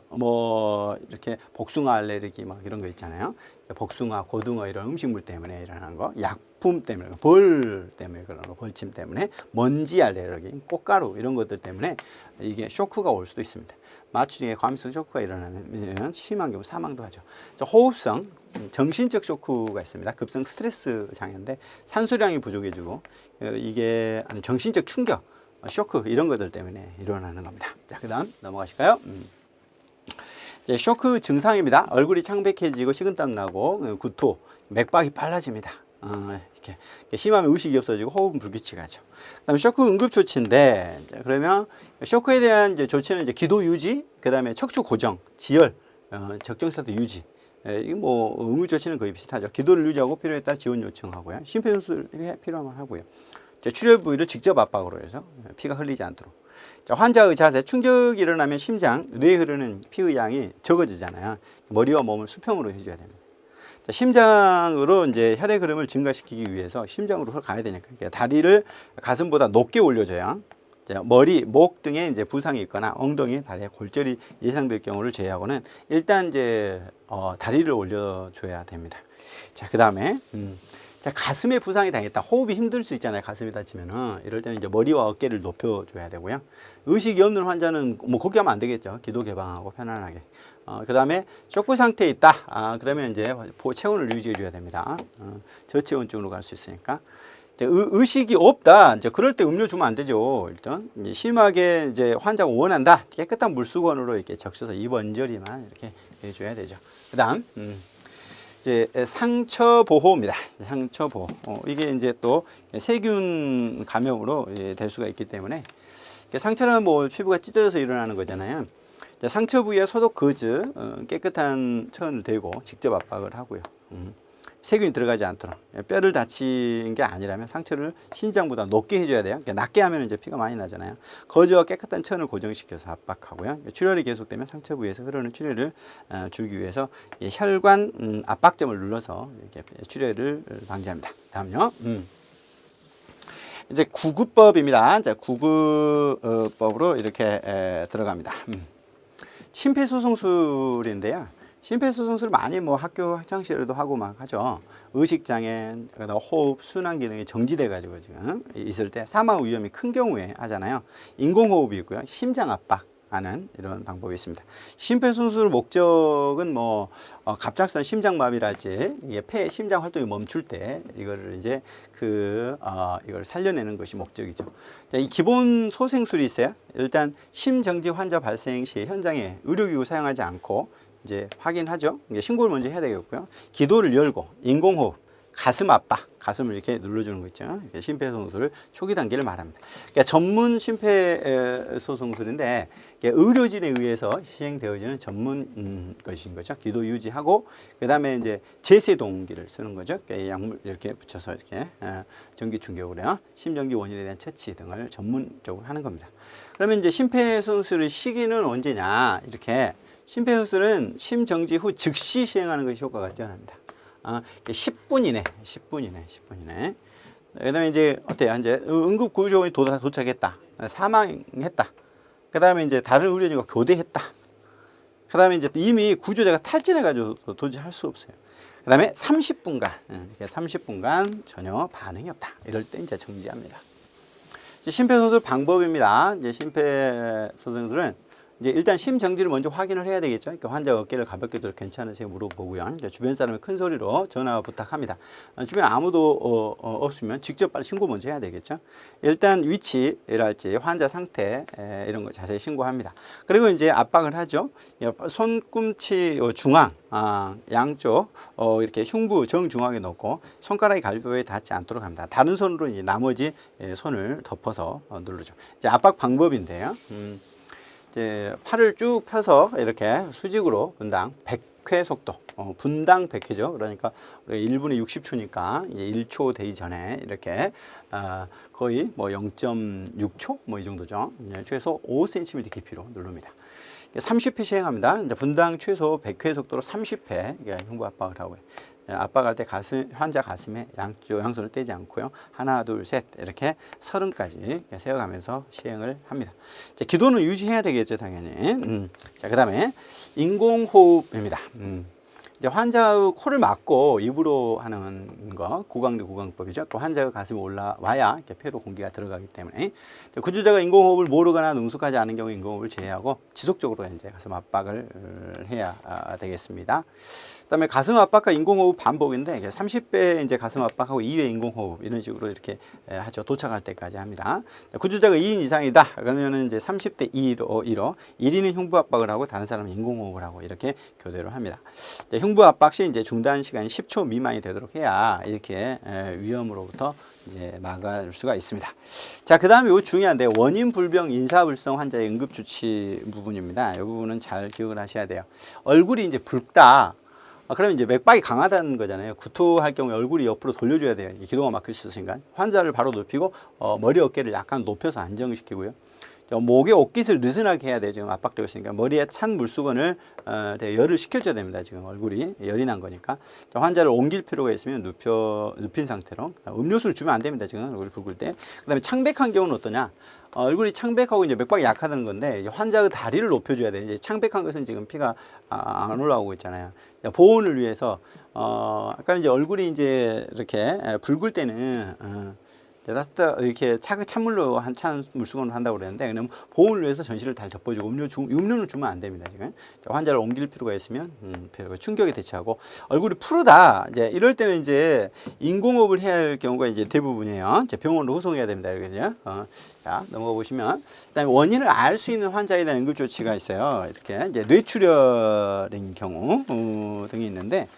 뭐 이렇게 복숭아 알레르기 막 이런 거 있잖아요. 복숭아, 고등어 이런 음식물 때문에 일어나는 거, 약품 때문에, 벌 때문에 그런 거, 벌침 때문에, 먼지 알레르기, 꽃가루 이런 것들 때문에 이게 쇼크가 올 수도 있습니다. 마취 중에 과민성 쇼크가 일어나면 심한 경우 사망도 하죠. 호흡성, 정신적 쇼크가 있습니다. 급성 스트레스 장애인데 산소량이 부족해지고 이게 정신적 충격, 쇼크 이런 것들 때문에 일어나는 겁니다. 자, 그다음 넘어가실까요? 이제 쇼크 증상입니다. 얼굴이 창백해지고 식은땀 나고 구토, 맥박이 빨라집니다. 이렇게 심하면 의식이 없어지고 호흡은 불규칙하죠. 그다음에 쇼크 응급 조치인데 그러면 쇼크에 대한 이제 조치는 이제 기도 유지, 그다음에 척추 고정, 지혈, 적정 상태 유지. 이거 뭐 응급 조치는 거의 비슷하죠. 기도를 유지하고 필요에 따라 지원 요청하고요. 심폐소생술 필요하면 하고요. 출혈 부위를 직접 압박으로 해서 피가 흘리지 않도록. 자, 환자의 자세, 충격이 일어나면 심장, 뇌에 흐르는 피의 양이 적어지잖아요. 머리와 몸을 수평으로 해줘야 됩니다. 자, 심장으로 이제 혈액 흐름을 증가시키기 위해서 심장으로 가야 되니까 다리를 가슴보다 높게 올려줘야 머리, 목 등에 이제 부상이 있거나 엉덩이, 다리에 골절이 예상될 경우를 제외하고는 일단 이제 다리를 올려줘야 됩니다. 자, 그 다음에 자, 가슴에 부상이 당했다. 호흡이 힘들 수 있잖아요. 가슴이 다치면은. 이럴 때는 이제 머리와 어깨를 높여줘야 되고요. 의식이 없는 환자는 뭐 그렇게 하면 안 되겠죠. 기도 개방하고 편안하게. 그 다음에 쇼크 상태에 있다. 그러면 이제 체온을 유지해줘야 됩니다. 저체온증으로 갈 수 있으니까. 이제 의식이 없다. 이제 그럴 때 음료 주면 안 되죠. 일단 이제 심하게 이제 환자가 원한다. 깨끗한 물수건으로 이렇게 적셔서 입 언저리만 이렇게 해줘야 되죠. 그다음. 이제 상처 보호입니다. 상처 보호. 이게 이제 또 세균 감염으로 될 수가 있기 때문에 상처는 뭐 피부가 찢어져서 일어나는 거잖아요. 상처 부위에 소독 거즈, 깨끗한 천을 대고 직접 압박을 하고요. 세균이 들어가지 않도록. 뼈를 다친 게 아니라면 상처를 신장보다 높게 해줘야 돼요. 낮게 하면 이제 피가 많이 나잖아요. 거즈와 깨끗한 천을 고정시켜서 압박하고요. 출혈이 계속되면 상처 부위에서 흐르는 출혈을 줄기 위해서 혈관 압박점을 눌러서 이렇게 출혈을 방지합니다. 다음요. 이제 구급법입니다. 자, 구급법으로 이렇게 들어갑니다. 심폐소생술인데요. 심폐소생술 많이 뭐 학교 학창시절에도 하고 막 하죠. 의식장애, 호흡, 순환 기능이 정지돼 가지고 지금 있을 때 사망 위험이 큰 경우에 하잖아요. 인공호흡이 있고요. 심장 압박하는 이런 방법이 있습니다. 심폐소생술 목적은 뭐 갑작스런 심장마비랄지 이게 폐 심장 활동이 멈출 때 이거를 이제 이걸 살려내는 것이 목적이죠. 자, 이 기본 소생술이 있어요. 일단 심정지 환자 발생 시 현장에 의료기구 사용하지 않고 이제 확인하죠. 이제 신고를 먼저 해야 되겠고요. 기도를 열고 인공호흡, 가슴 압박, 가슴을 이렇게 눌러주는 거 있죠. 심폐소생술을 초기 단계를 말합니다. 그러니까 전문 심폐소생술인데 의료진에 의해서 시행되어지는 전문 것인 거죠. 기도 유지하고 그 다음에 이제 제세동기를 쓰는 거죠. 약물 이렇게 붙여서 이렇게 전기 충격으로요. 심정지 원인에 대한 처치 등을 전문적으로 하는 겁니다. 그러면 이제 심폐소생술의 시기는 언제냐? 이렇게 심폐소생술은 심정지 후 즉시 시행하는 것이 효과가 뛰어납니다. 10분 이내. 그 다음에 이제, 어때요? 이제 응급구조원이 도착했다. 사망했다. 그 다음에 이제 다른 의료진과 교대했다. 그 다음에 이제 이미 구조자가 탈진해가지고 도저히 할 수 없어요. 그 다음에 30분간 전혀 반응이 없다. 이럴 때 이제 정지합니다. 심폐소생술 방법입니다. 이제 심폐소생술은 이제 일단 심정지를 먼저 확인을 해야 되겠죠. 그러니까 환자 어깨를 가볍게 들어 괜찮으세요 물어보고요. 이제 주변 사람이 큰 소리로 전화 부탁합니다. 주변에 아무도 없으면 직접 빨리 신고 먼저 해야 되겠죠. 일단 위치랄지 환자 상태 이런 거 자세히 신고합니다. 그리고 이제 압박을 하죠. 손꿈치 중앙 양쪽 이렇게 흉부 정중앙에 넣고 손가락이 갈비뼈에 닿지 않도록 합니다. 다른 손으로 이제 나머지 손을 덮어서 누르죠. 이제 압박 방법인데요. 이제 팔을 쭉 펴서 이렇게 수직으로 분당 100회 속도, 분당 100회죠. 그러니까 1분에 60초니까 이제 1초 되기 전에 이렇게 거의 뭐 0.6초 뭐 이 정도죠. 최소 5cm 깊이로 누릅니다. 30회 시행합니다. 이제 분당 최소 100회 속도로 30회 흉부 압박을 하고요. 압박할 때 환자 가슴에 양손을 떼지 않고요. 하나, 둘, 셋 이렇게 30까지 세어가면서 시행을 합니다. 자, 기도는 유지해야 되겠죠, 당연히. 자, 그 다음에 인공호흡입니다. 이제 환자의 코를 막고 입으로 하는 거, 구강리 구강법이죠. 또 환자의 가슴이 올라와야 이렇게 폐로 공기가 들어가기 때문에 구조자가 인공호흡을 모르거나 능숙하지 않은 경우 인공호흡을 제외하고 지속적으로 이제 가슴 압박을 해야 되겠습니다. 그다음에 가슴 압박과 인공호흡 반복인데 30배 이제 가슴 압박하고 2회 인공호흡 이런 식으로 이렇게 하죠. 도착할 때까지 합니다. 구조자가 2인 이상이다. 그러면은 이제 30대 2로 1인은 흉부 압박을 하고 다른 사람은 인공호흡을 하고 이렇게 교대로 합니다. 흉부 압박 시 이제 중단 시간이 10초 미만이 되도록 해야 이렇게 위험으로부터 이제 막을 수가 있습니다. 자, 그 다음에 요 중요한데 원인 불명 인사불성 환자의 응급 주치 부분입니다. 이 부분은 잘 기억을 하셔야 돼요. 얼굴이 이제 붉다. 그러면 이제 맥박이 강하다는 거잖아요. 구토할 경우에 얼굴이 옆으로 돌려줘야 돼요. 기도가 막힐 수 있으니까. 환자를 바로 눕히고 머리 어깨를 약간 높여서 안정시키고요. 목에 옷깃을 느슨하게 해야 돼요. 지금 압박되고 있으니까 머리에 찬 물수건을 열을 식혀줘야 됩니다. 지금 얼굴이 열이 난 거니까 환자를 옮길 필요가 있으면 눕힌 상태로 음료수를 주면 안 됩니다. 지금 얼굴이 붉을 때. 그다음에 창백한 경우는 어떠냐? 얼굴이 창백하고 이제 맥박이 약하다는 건데 환자의 다리를 높여줘야 돼요. 이제 창백한 것은 지금 피가 안 올라오고 있잖아요. 보온을 위해서 아까 이제 얼굴이 이제 이렇게 붉을 때는 이렇게 찬물로 찬 물수건을 한다고 그랬는데 그러면 보온을 위해서 전신을 다 덮어주고 음료는 주면 안 됩니다. 지금 환자를 옮길 필요가 있으면 충격에 대처하고 얼굴이 푸르다 이제 이럴 때는 이제 인공호흡을 해야 할 경우가 이제 대부분이에요. 이제 병원으로 후송해야 됩니다. 그죠? 자, 넘어가 보시면 그다음에 원인을 알 수 있는 환자에 대한 응급 조치가 있어요. 이렇게 이제 뇌출혈인 경우 등이 있는데.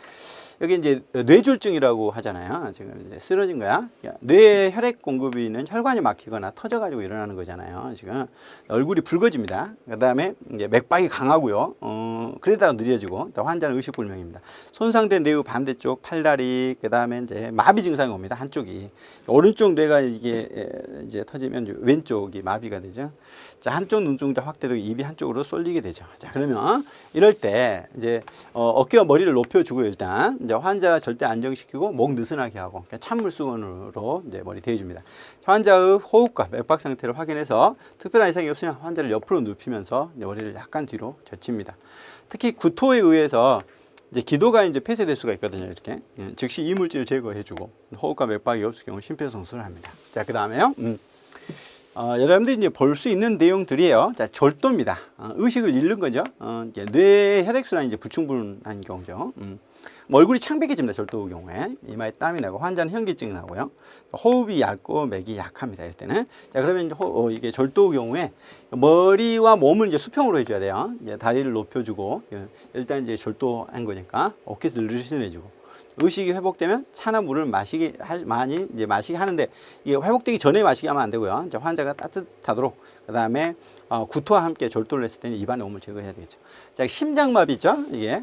여기 이제 뇌졸중이라고 하잖아요. 지금 이제 쓰러진 거야. 뇌에 혈액 공급이 있는 혈관이 막히거나 터져가지고 일어나는 거잖아요. 지금 얼굴이 붉어집니다. 그 다음에 이제 맥박이 강하고요. 그러다가 느려지고 또 환자는 의식불명입니다. 손상된 뇌의 반대쪽 팔다리, 그 다음에 이제 마비 증상이 옵니다. 한쪽이 오른쪽 뇌가 이게 이제 터지면 왼쪽이 마비가 되죠. 자, 한쪽 눈동자 확대되고 입이 한쪽으로 쏠리게 되죠. 자, 그러면 이럴 때 이제 어깨와 머리를 높여주고 일단 이제 환자가 절대 안정시키고 목 느슨하게 하고 찬물수건으로 이제 머리 대줍니다. 환자의 호흡과 맥박 상태를 확인해서 특별한 이상이 없으면 환자를 옆으로 눕히면서 머리를 약간 뒤로 젖힙니다. 특히 구토에 의해서 이제 기도가 이제 폐쇄될 수가 있거든요. 이렇게 즉시 이물질을 제거해주고 호흡과 맥박이 없을 경우 심폐소생술을 합니다. 자, 그 다음에요. 여러분들이 이제 볼 수 있는 내용들이에요. 자, 절도입니다. 의식을 잃는 거죠. 이제 뇌 혈액순환이 이제 불충분한 경우죠. 뭐 얼굴이 창백해집니다. 절도 경우에 이마에 땀이 나고 환자는 현기증이 나고요. 호흡이 얇고 맥이 약합니다. 이럴 때는 자 그러면 이제 이게 절도 경우에 머리와 몸을 이제 수평으로 해줘야 돼요. 이제 다리를 높여주고 일단 이제 절도한 거니까 어깨에서 느슨해지고. 의식이 회복되면 차나 물을 많이 이제 마시게 하는데 이게 회복되기 전에 마시게 하면 안 되고요. 이제 환자가 따뜻하도록 그다음에 구토와 함께 절도를 했을 때는 입안에 오물 제거해야 되겠죠. 자, 심장마비죠. 이게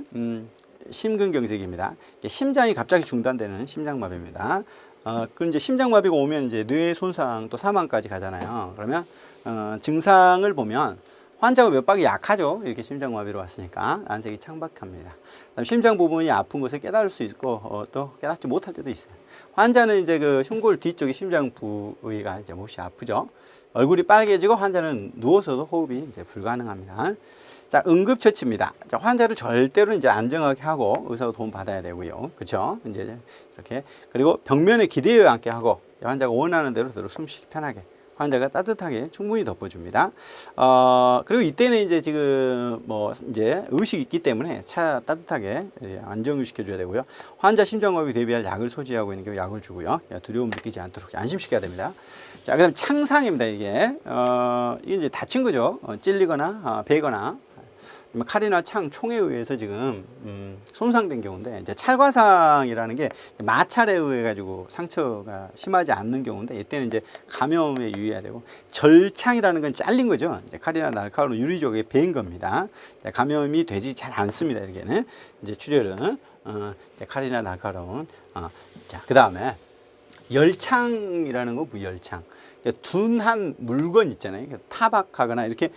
심근경색입니다. 심장이 갑자기 중단되는 심장마비입니다. 그럼 이제 심장마비가 오면 이제 뇌 손상 또 사망까지 가잖아요. 그러면 증상을 보면 환자가 면박이 약하죠. 이렇게 심장마비로 왔으니까 안색이 창박합니다. 심장 부분이 아픈 것을 깨달을 수 있고 또 깨닫지 못할 때도 있어요. 환자는 이제 그 흉골 뒤쪽에 심장 부위가 이제 몹시 아프죠. 얼굴이 빨개지고 환자는 누워서도 호흡이 이제 불가능합니다. 자, 응급처치입니다. 자, 환자를 절대로 이제 안정하게 하고 의사가 도움 받아야 되고요. 그렇죠? 이제 이렇게 그리고 벽면에 기대어 앉게 하고 환자가 원하는 대로 숨쉬기 편하게. 환자가 따뜻하게 충분히 덮어줍니다. 그리고 이때는 이제 지금 뭐 이제 의식이 있기 때문에 따뜻하게 안정을 시켜줘야 되고요. 환자 심장마비 대비할 약을 소지하고 있는 경우 약을 주고요. 두려움 느끼지 않도록 안심시켜야 됩니다. 자, 그다음 창상입니다. 이게 이제 다친 거죠. 찔리거나 베거나. 칼이나 총에 의해서 지금 손상된 경우인데 이제 찰과상이라는 게 마찰에 의해 가지고 상처가 심하지 않는 경우인데 이때는 이제 감염에 유의해야 되고 절창이라는 건 잘린 거죠. 이제 칼이나 날카로운 유리 쪽에 베인 겁니다. 감염이 되지 잘 않습니다. 이렇게는 이제 출혈은 칼이나 날카로운 자 그다음에 열창이라는 거 무열창. 둔한 물건 있잖아요. 타박하거나 이렇게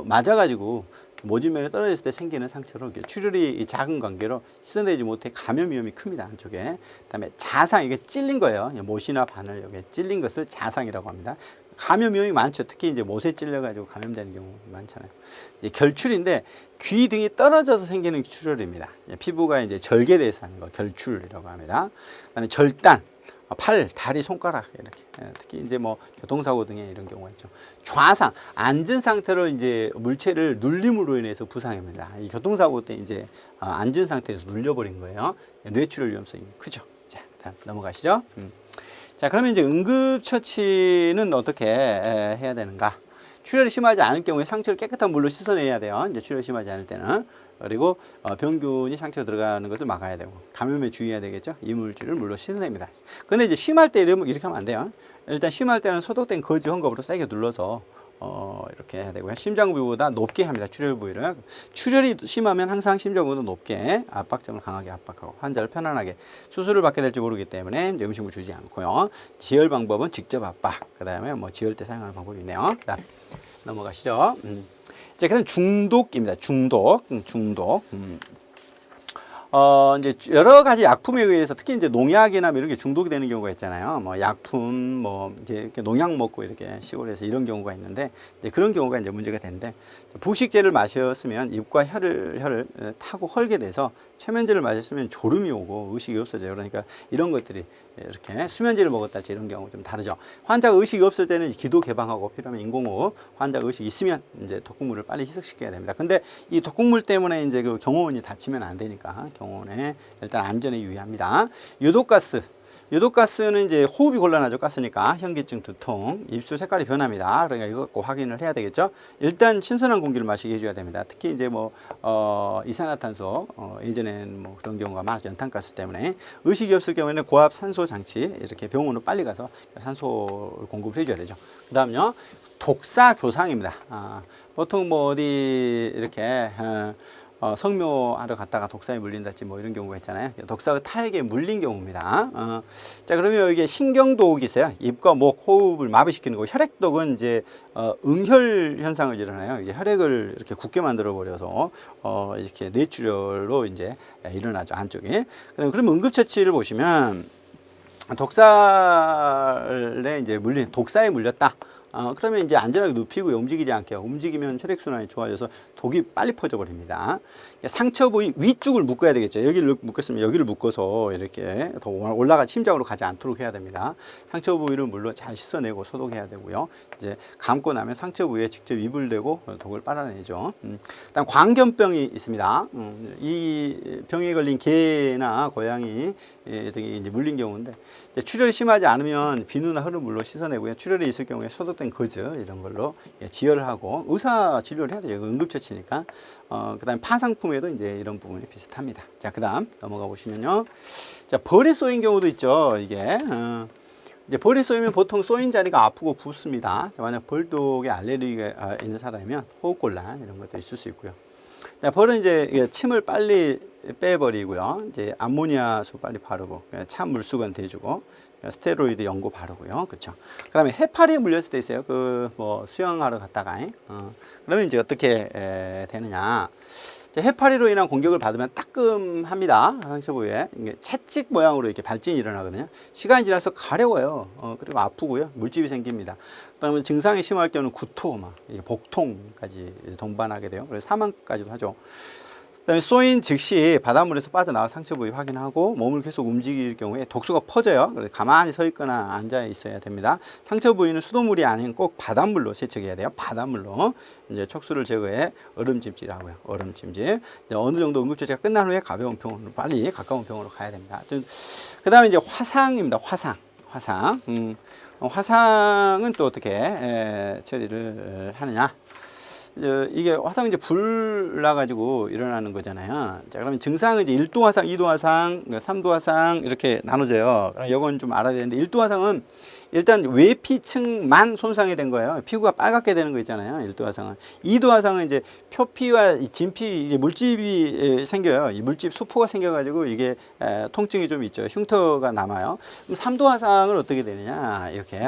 맞아가지고 모진면에 떨어졌을 때 생기는 상처로 출혈이 작은 관계로 씻어내지 못해 감염 위험이 큽니다. 한쪽에. 그다음에 자상, 이게 찔린 거예요. 못이나 바늘 여기 찔린 것을 자상이라고 합니다. 감염 위험이 많죠. 특히 이제 못에 찔려가지고 감염되는 경우 많잖아요. 이제 결출인데 귀 등이 떨어져서 생기는 출혈입니다. 피부가 이제 절개돼서 하는 거 결출이라고 합니다. 그다음에 절단. 팔, 다리, 손가락 이렇게 특히 이제 뭐 교통사고 등의 이런 경우가 있죠. 좌상, 앉은 상태로 이제 물체를 눌림으로 인해서 부상입니다. 이 교통사고 때 이제 앉은 상태에서 눌려버린 거예요. 뇌출혈 위험성이 크죠. 자, 다음 넘어가시죠. 자, 그러면 이제 응급처치는 어떻게 해야 되는가? 출혈이 심하지 않을 경우에 상처를 깨끗한 물로 씻어내야 돼요. 이제 출혈이 심하지 않을 때는. 그리고 병균이 상처에 들어가는 것을 막아야 되고 감염에 주의해야 되겠죠. 이물질을 물로 씻어냅니다. 근데 이제 심할 때 이렇게 하면 안 돼요. 일단 심할 때는 소독된 거즈 헝겊으로 세게 눌러서 이렇게 해야 되고요. 심장 부위보다 높게 합니다. 출혈 부위를. 출혈이 심하면 항상 심장 부위보다 높게 압박점을 강하게 압박하고 환자를 편안하게 수술을 받게 될지 모르기 때문에 이제 음식을 주지 않고요. 지혈 방법은 직접 압박. 그다음에 뭐 지혈 때 사용하는 방법이 있네요. 넘어가시죠. 자, 그다음 중독입니다. 중독. 이제 여러 가지 약품에 의해서 특히 이제 농약이나 이런 게 중독이 되는 경우가 있잖아요. 뭐 약품, 뭐 이제 이렇게 농약 먹고 이렇게 시골에서 이런 경우가 있는데 이제 그런 경우가 이제 문제가 되는데 부식제를 마셨으면 입과 혀를 타고 헐게 돼서 최면제를 마셨으면 졸음이 오고 의식이 없어져요. 그러니까 이런 것들이 이렇게 수면제를 먹었다 할지 이런 경우 좀 다르죠. 환자가 의식이 없을 때는 기도 개방하고 필요하면 인공호흡, 환자가 의식이 있으면 이제 독극물을 빨리 희석시켜야 됩니다. 근데 이 독극물 때문에 이제 그 경호원이 다치면 안 되니까 경호원에 일단 안전에 유의합니다. 유독가스는 이제 호흡이 곤란하죠. 가스니까 현기증, 두통, 입술 색깔이 변합니다. 그러니까 이거 꼭 확인을 해야 되겠죠. 일단 신선한 공기를 마시게 해줘야 됩니다. 특히 이제 뭐 이산화탄소 예전에는 뭐 그런 경우가 많았죠. 연탄가스 때문에. 의식이 없을 경우에는 고압 산소 장치 이렇게 병원으로 빨리 가서 산소를 공급을 해줘야 되죠. 그다음요 독사 교상입니다. 보통 뭐 어디 이렇게 성묘하러 갔다가 독사에 물린다든지 뭐 이런 경우가 있잖아요. 독사가 타액에 물린 경우입니다. 자, 그러면 이게 신경독이 있어요. 입과 목, 호흡을 마비시키는 거. 혈액독은 이제 응혈 현상을 일어나요. 이게 혈액을 이렇게 굳게 만들어 버려서 이렇게 뇌출혈로 이제 일어나죠, 안쪽에. 그러면 응급처치를 보시면 독사에 이제 독사에 물렸다. 그러면 이제 안전하게 눕히고요. 움직이지 않게. 움직이면 혈액순환이 좋아져서 독이 빨리 퍼져버립니다. 상처 부위 위쪽을 묶어야 되겠죠. 여기를 묶었으면 여기를 묶어서 이렇게 더 올라가 심장으로 가지 않도록 해야 됩니다. 상처 부위를 물론 잘 씻어내고 소독해야 되고요. 이제 감고 나면 상처 부위에 직접 이불 대고 독을 빨아내죠. 그다음 광견병이 있습니다. 이 병에 걸린 개나 고양이 등이 이제 물린 경우인데 출혈이 심하지 않으면 비누나 흐른 물로 씻어내고요. 출혈이 있을 경우에 소독된 거즈 이런 걸로 지혈을 하고 의사 진료를 해야 되죠. 응급처치니까. 그다음에 파상품에도 이제 이런 부분이 비슷합니다. 자, 그다음 넘어가 보시면요. 자, 벌에 쏘인 경우도 있죠. 이게 이제 벌에 쏘이면 보통 쏘인 자리가 아프고 붓습니다. 자, 만약 벌독에 알레르기가 있는 사람이면 호흡곤란 이런 것도 있을 수 있고요. 자, 벌은 이제 침을 빨리 빼버리고요. 이제 암모니아수 빨리 바르고 참 물수건 대주고 스테로이드 연고 바르고요. 그렇죠. 그다음에 해파리에 물렸을 때 있어요. 그 뭐 수영하러 갔다가 그러면 이제 어떻게 되느냐? 해파리로 인한 공격을 받으면 따끔합니다. 상처 부위에 채찍 모양으로 이렇게 발진이 일어나거든요. 시간이 지나서 가려워요. 그리고 아프고요. 물집이 생깁니다. 그다음에 증상이 심할 경우는 구토, 복통까지 동반하게 돼요. 그래서 사망까지도 하죠. 그다음에 쏘인 즉시 바닷물에서 빠져나와 상처 부위 확인하고 몸을 계속 움직일 경우에 독소가 퍼져요. 그래서 가만히 서 있거나 앉아 있어야 됩니다. 상처 부위는 수돗물이 아닌 꼭 바닷물로 세척해야 돼요. 바닷물로 이제 촉수를 제거해 얼음찜질하고요. 얼음찜질. 이제 어느 정도 응급처치가 끝난 후에 가벼운 병원으로 빨리 가까운 병원으로 가야 됩니다. 그다음에 이제 화상입니다. 화상은 또 어떻게 처리를 하느냐? 이게 화상 이제 불 나가지고 일어나는 거잖아요. 자, 그러면 증상은 이제 1도 화상, 2도 화상, 3도 화상 이렇게 나눠져요. 이건 좀 알아야 되는데 1도 화상은 일단 외피층만 손상이 된 거예요. 피부가 빨갛게 되는 거 있잖아요. 1도 화상은. 2도 화상은 이제 표피와 진피 이제 물집이 생겨요. 이 물집 수포가 생겨가지고 이게 통증이 좀 있죠. 흉터가 남아요. 그럼 3도 화상은 어떻게 되느냐? 이렇게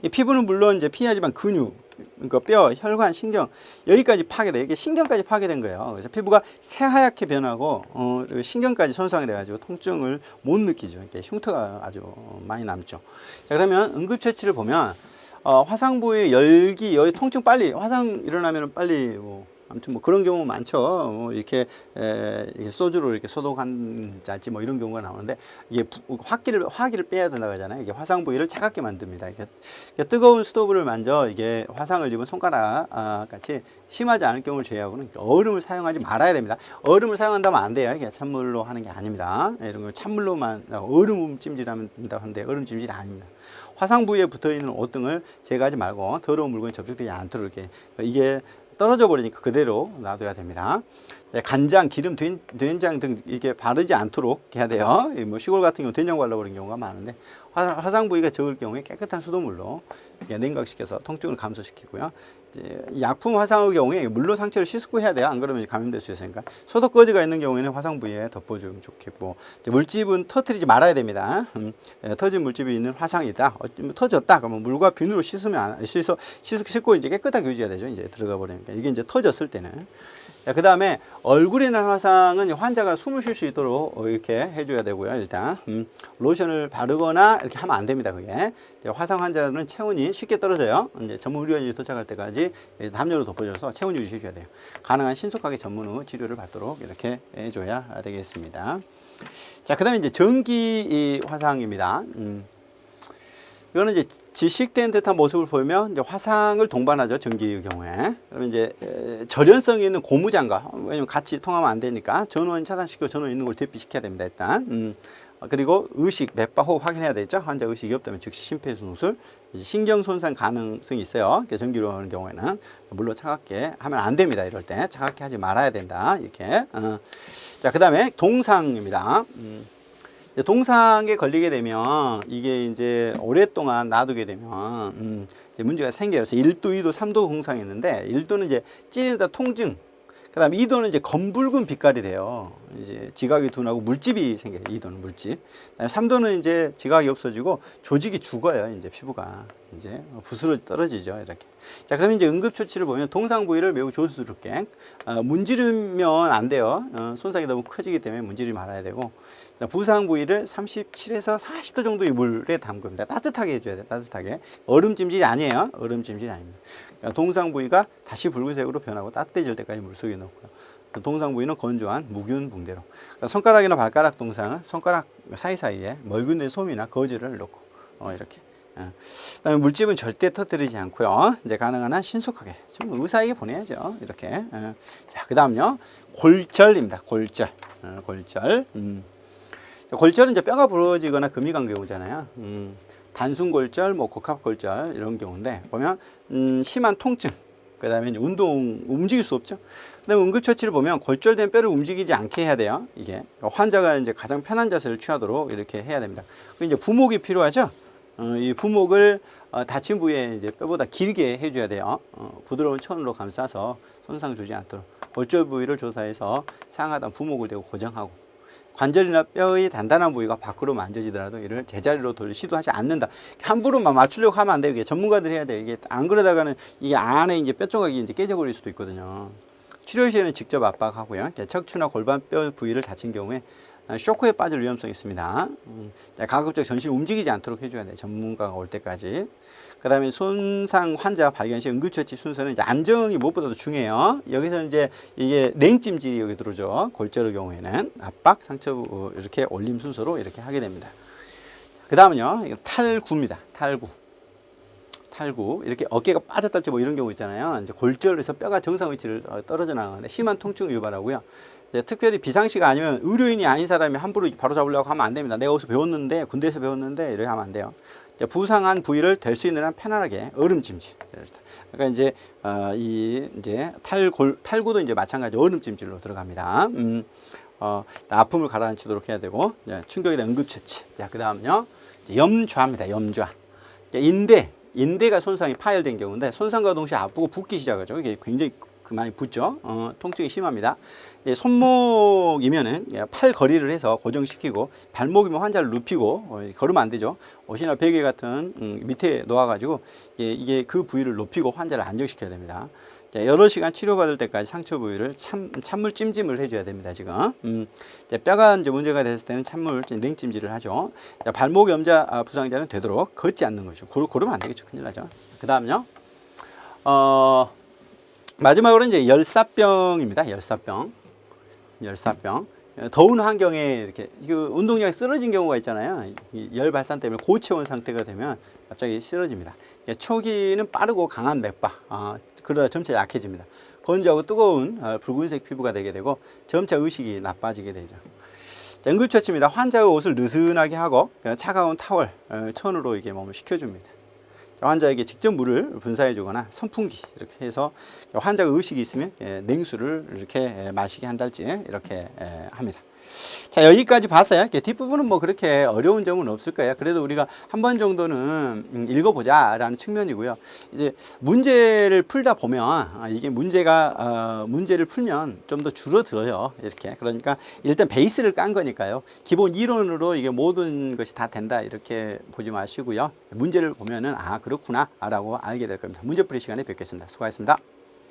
이 피부는 물론 이제 피하지만 근육 그러니까 뼈, 혈관, 신경 여기까지 파괴돼. 이게 신경까지 파괴된 거예요. 그래서 피부가 새하얗게 변하고 그리고 신경까지 손상이 돼가지고 통증을 못 느끼죠. 이렇게 흉터가 아주 많이 남죠. 자, 그러면 응급처치를 보면 화상 부위 열기, 여기 통증 빨리 화상 일어나면 빨리 아무튼 뭐 그런 경우 많죠. 이렇게 소주로 이렇게 소독한 자지 뭐 이런 경우가 나오는데 이게 화기를 빼야 된다고 하잖아요. 이게 화상 부위를 차갑게 만듭니다. 이게 뜨거운 스토브를 만져 이게 화상을 입은 손가락 같이 심하지 않을 경우를 제외하고는 얼음을 사용하지 말아야 됩니다. 얼음을 사용한다면 안 돼요. 이게 찬물로 하는 게 아닙니다. 이런 걸 찬물로만 얼음 찜질하면 된다고 하는데 얼음 찜질이 아닙니다. 화상 부위에 붙어 있는 옷 등을 제거하지 말고 더러운 물건이 접촉되지 않도록 이렇게 이게 떨어져 버리니까 그대로 놔둬야 됩니다. 간장, 기름, 된장 등 이게 바르지 않도록 해야 돼요. 뭐 시골 같은 경우 된장 발라버리는 경우가 많은데 화상 부위가 적을 경우에 깨끗한 수돗물로 냉각시켜서 통증을 감소시키고요. 이제 약품 화상의 경우에 물로 상처를 씻고 해야 돼요. 안 그러면 감염될 수 있으니까. 소독 거즈가 있는 경우에는 화상 부위에 덮어주면 좋겠고 물집은 터뜨리지 말아야 됩니다. 터진 물집이 있는 화상이다. 터졌다. 그러면 물과 비누로 씻고 이제 깨끗하게 유지해야 되죠. 이제 들어가 버리니까 이게 이제 터졌을 때는. 그 다음에 얼굴에 난 화상은 환자가 숨을 쉴 수 있도록 이렇게 해줘야 되고요. 일단 로션을 바르거나 이렇게 하면 안 됩니다. 그게 화상 환자는 체온이 쉽게 떨어져요. 이제 전문 의료원이 도착할 때까지 담요로 덮어줘서 체온 유지해줘야 돼요. 가능한 신속하게 전문 후 치료를 받도록 이렇게 해줘야 되겠습니다. 자, 그다음에 이제 전기 화상입니다. 이거는 이제 질식된 듯한 모습을 보이면 이제 화상을 동반하죠. 전기의 경우에. 그러면 이제 절연성이 있는 고무장갑, 왜냐면 같이 통하면 안 되니까 전원 차단시키고 전원 있는 걸 대피시켜야 됩니다. 일단. 그리고 의식, 맥박, 호흡 확인해야 되죠. 환자 의식이 없다면 즉시 심폐소생술, 신경 손상 가능성이 있어요. 전기로 하는 경우에는 물론 차갑게 하면 안 됩니다. 이럴 때 차갑게 하지 말아야 된다. 이렇게. 자, 그다음에 동상입니다. 동상에 걸리게 되면 이게 이제 오랫동안 놔두게 되면 이제 문제가 생겨요. 그래서 1도, 2도, 3도 동상이 있는데 1도는 이제 찌른다 통증. 그다음에 2도는 이제 검붉은 빛깔이 돼요. 이제 지각이 둔하고 물집이 생겨요. 2도는 물집. 3도는 이제 지각이 없어지고 조직이 죽어요. 이제 피부가 이제 부스러 떨어지죠. 이렇게. 자, 그러면 이제 응급처치를 보면 동상 부위를 매우 조심스럽게 문지르면 안 돼요. 손상이 너무 커지기 때문에 문지르지 말아야 되고, 부상 부위를 37에서 40도 정도의 물에 담급니다. 따뜻하게 해줘야 돼요. 따뜻하게. 얼음찜질이 아니에요. 얼음찜질이 아닙니다. 그러니까 동상 부위가 다시 붉은색으로 변하고 따뜻해질 때까지 물속에 넣고요. 동상 부위는 건조한 무균 붕대로. 그러니까 손가락이나 발가락 동상은 손가락 사이사이에 멀군 데 솜이나 거즈를 넣고 이렇게. 그다음에 물집은 절대 터뜨리지 않고요. 이제 가능한 한 신속하게 지금 의사에게 보내야죠. 이렇게. 자, 그다음요 골절입니다. 골절. 골절. 골절은 이제 뼈가 부러지거나 금이 간 경우잖아요. 단순골절, 뭐 복합골절 이런 경우인데 보면 심한 통증, 그다음에 이제 움직일 수 없죠. 그다음에 응급처치를 보면 골절된 뼈를 움직이지 않게 해야 돼요. 이게 환자가 이제 가장 편한 자세를 취하도록 이렇게 해야 됩니다. 그리고 이제 부목이 필요하죠. 이 부목을 다친 부위에 이제 뼈보다 길게 해줘야 돼요. 부드러운 천으로 감싸서 손상 주지 않도록 골절 부위를 조사해서 상하단 부목을 대고 고정하고. 관절이나 뼈의 단단한 부위가 밖으로 만져지더라도 이를 제자리로 돌려 시도하지 않는다. 함부로 맞추려고 하면 안 돼요. 이게 전문가들이 해야 돼요. 이게 안 그러다가는 이게 안에 이제 뼈 조각이 이제 깨져버릴 수도 있거든요. 치료 시에는 직접 압박하고요. 척추나 골반 뼈 부위를 다친 경우에 쇼크에 빠질 위험성이 있습니다. 가급적 전신을 움직이지 않도록 해줘야 돼요. 전문가가 올 때까지. 그 다음에 손상 환자 발견 시 응급처치 순서는 이제 안정이 무엇보다도 중요해요. 여기서 이제 이게 냉찜질이 여기 들어오죠. 골절의 경우에는 압박, 상처 이렇게 올림 순서로 이렇게 하게 됩니다. 그 다음은요, 탈구입니다. 탈구. 이렇게 어깨가 빠졌달지 뭐 이런 경우 있잖아요. 이제 골절에서 뼈가 정상 위치를 떨어져 나가는데 심한 통증을 유발하고요. 이제 특별히 비상시가 아니면 의료인이 아닌 사람이 함부로 바로 잡으려고 하면 안 됩니다. 내가 어디서 배웠는데, 군대에서 배웠는데 이렇게 하면 안 돼요. 이제 부상한 부위를 될 수 있는 한 편안하게 얼음찜질. 그러니까 이제 이제 탈구도 이제 마찬가지 얼음찜질로 들어갑니다. 아픔을 가라앉히도록 해야 되고, 충격에 대한 응급처치. 자, 그 다음요, 염좌입니다. 염좌. 인대가 손상이 파열된 경우인데 손상과 동시에 아프고 붓기 시작하죠. 이게 굉장히 많이 붓죠. 통증이 심합니다. 손목이면은 팔 거리를 해서 고정시키고, 발목이면 환자를 눕히고 걸으면 안 되죠. 옷이나 베개 같은 밑에 놓아가지고 이게 그 부위를 높이고 환자를 안정시켜야 됩니다. 여러 시간 치료받을 때까지 상처 부위를 찬물 찜질을 해줘야 됩니다. 지금 뼈가 이제 문제가 됐을 때는 찬물 냉찜질을 하죠. 발목 염좌 부상자는 되도록 걷지 않는 것이죠. 걸으면 안 되겠죠. 큰일 나죠. 그 다음요. 마지막으로 이제 열사병입니다. 열사병. 더운 환경에 이렇게 운동량이 쓰러진 경우가 있잖아요. 열 발산 때문에 고체온 상태가 되면 갑자기 쓰러집니다. 초기는 빠르고 강한 맥박, 그러다 점차 약해집니다. 건조하고 뜨거운 붉은색 피부가 되게 되고 점차 의식이 나빠지게 되죠. 응급처치입니다. 환자의 옷을 느슨하게 하고 차가운 타월, 천으로 이게 몸을 식혀줍니다. 환자에게 직접 물을 분사해 주거나 선풍기 이렇게 해서 환자가 의식이 있으면 냉수를 이렇게 마시게 한달지 이렇게 합니다. 자, 여기까지 봤어요. 뒷부분은 뭐 그렇게 어려운 점은 없을 거예요. 그래도 우리가 한 번 정도는 읽어보자 라는 측면이고요. 이제 문제를 풀다 보면 이게 문제를 풀면 좀 더 줄어들어요. 이렇게. 그러니까 일단 베이스를 깐 거니까요. 기본 이론으로 이게 모든 것이 다 된다 이렇게 보지 마시고요. 문제를 보면은 그렇구나 라고 알게 될 겁니다. 문제풀이 시간에 뵙겠습니다. 수고하셨습니다.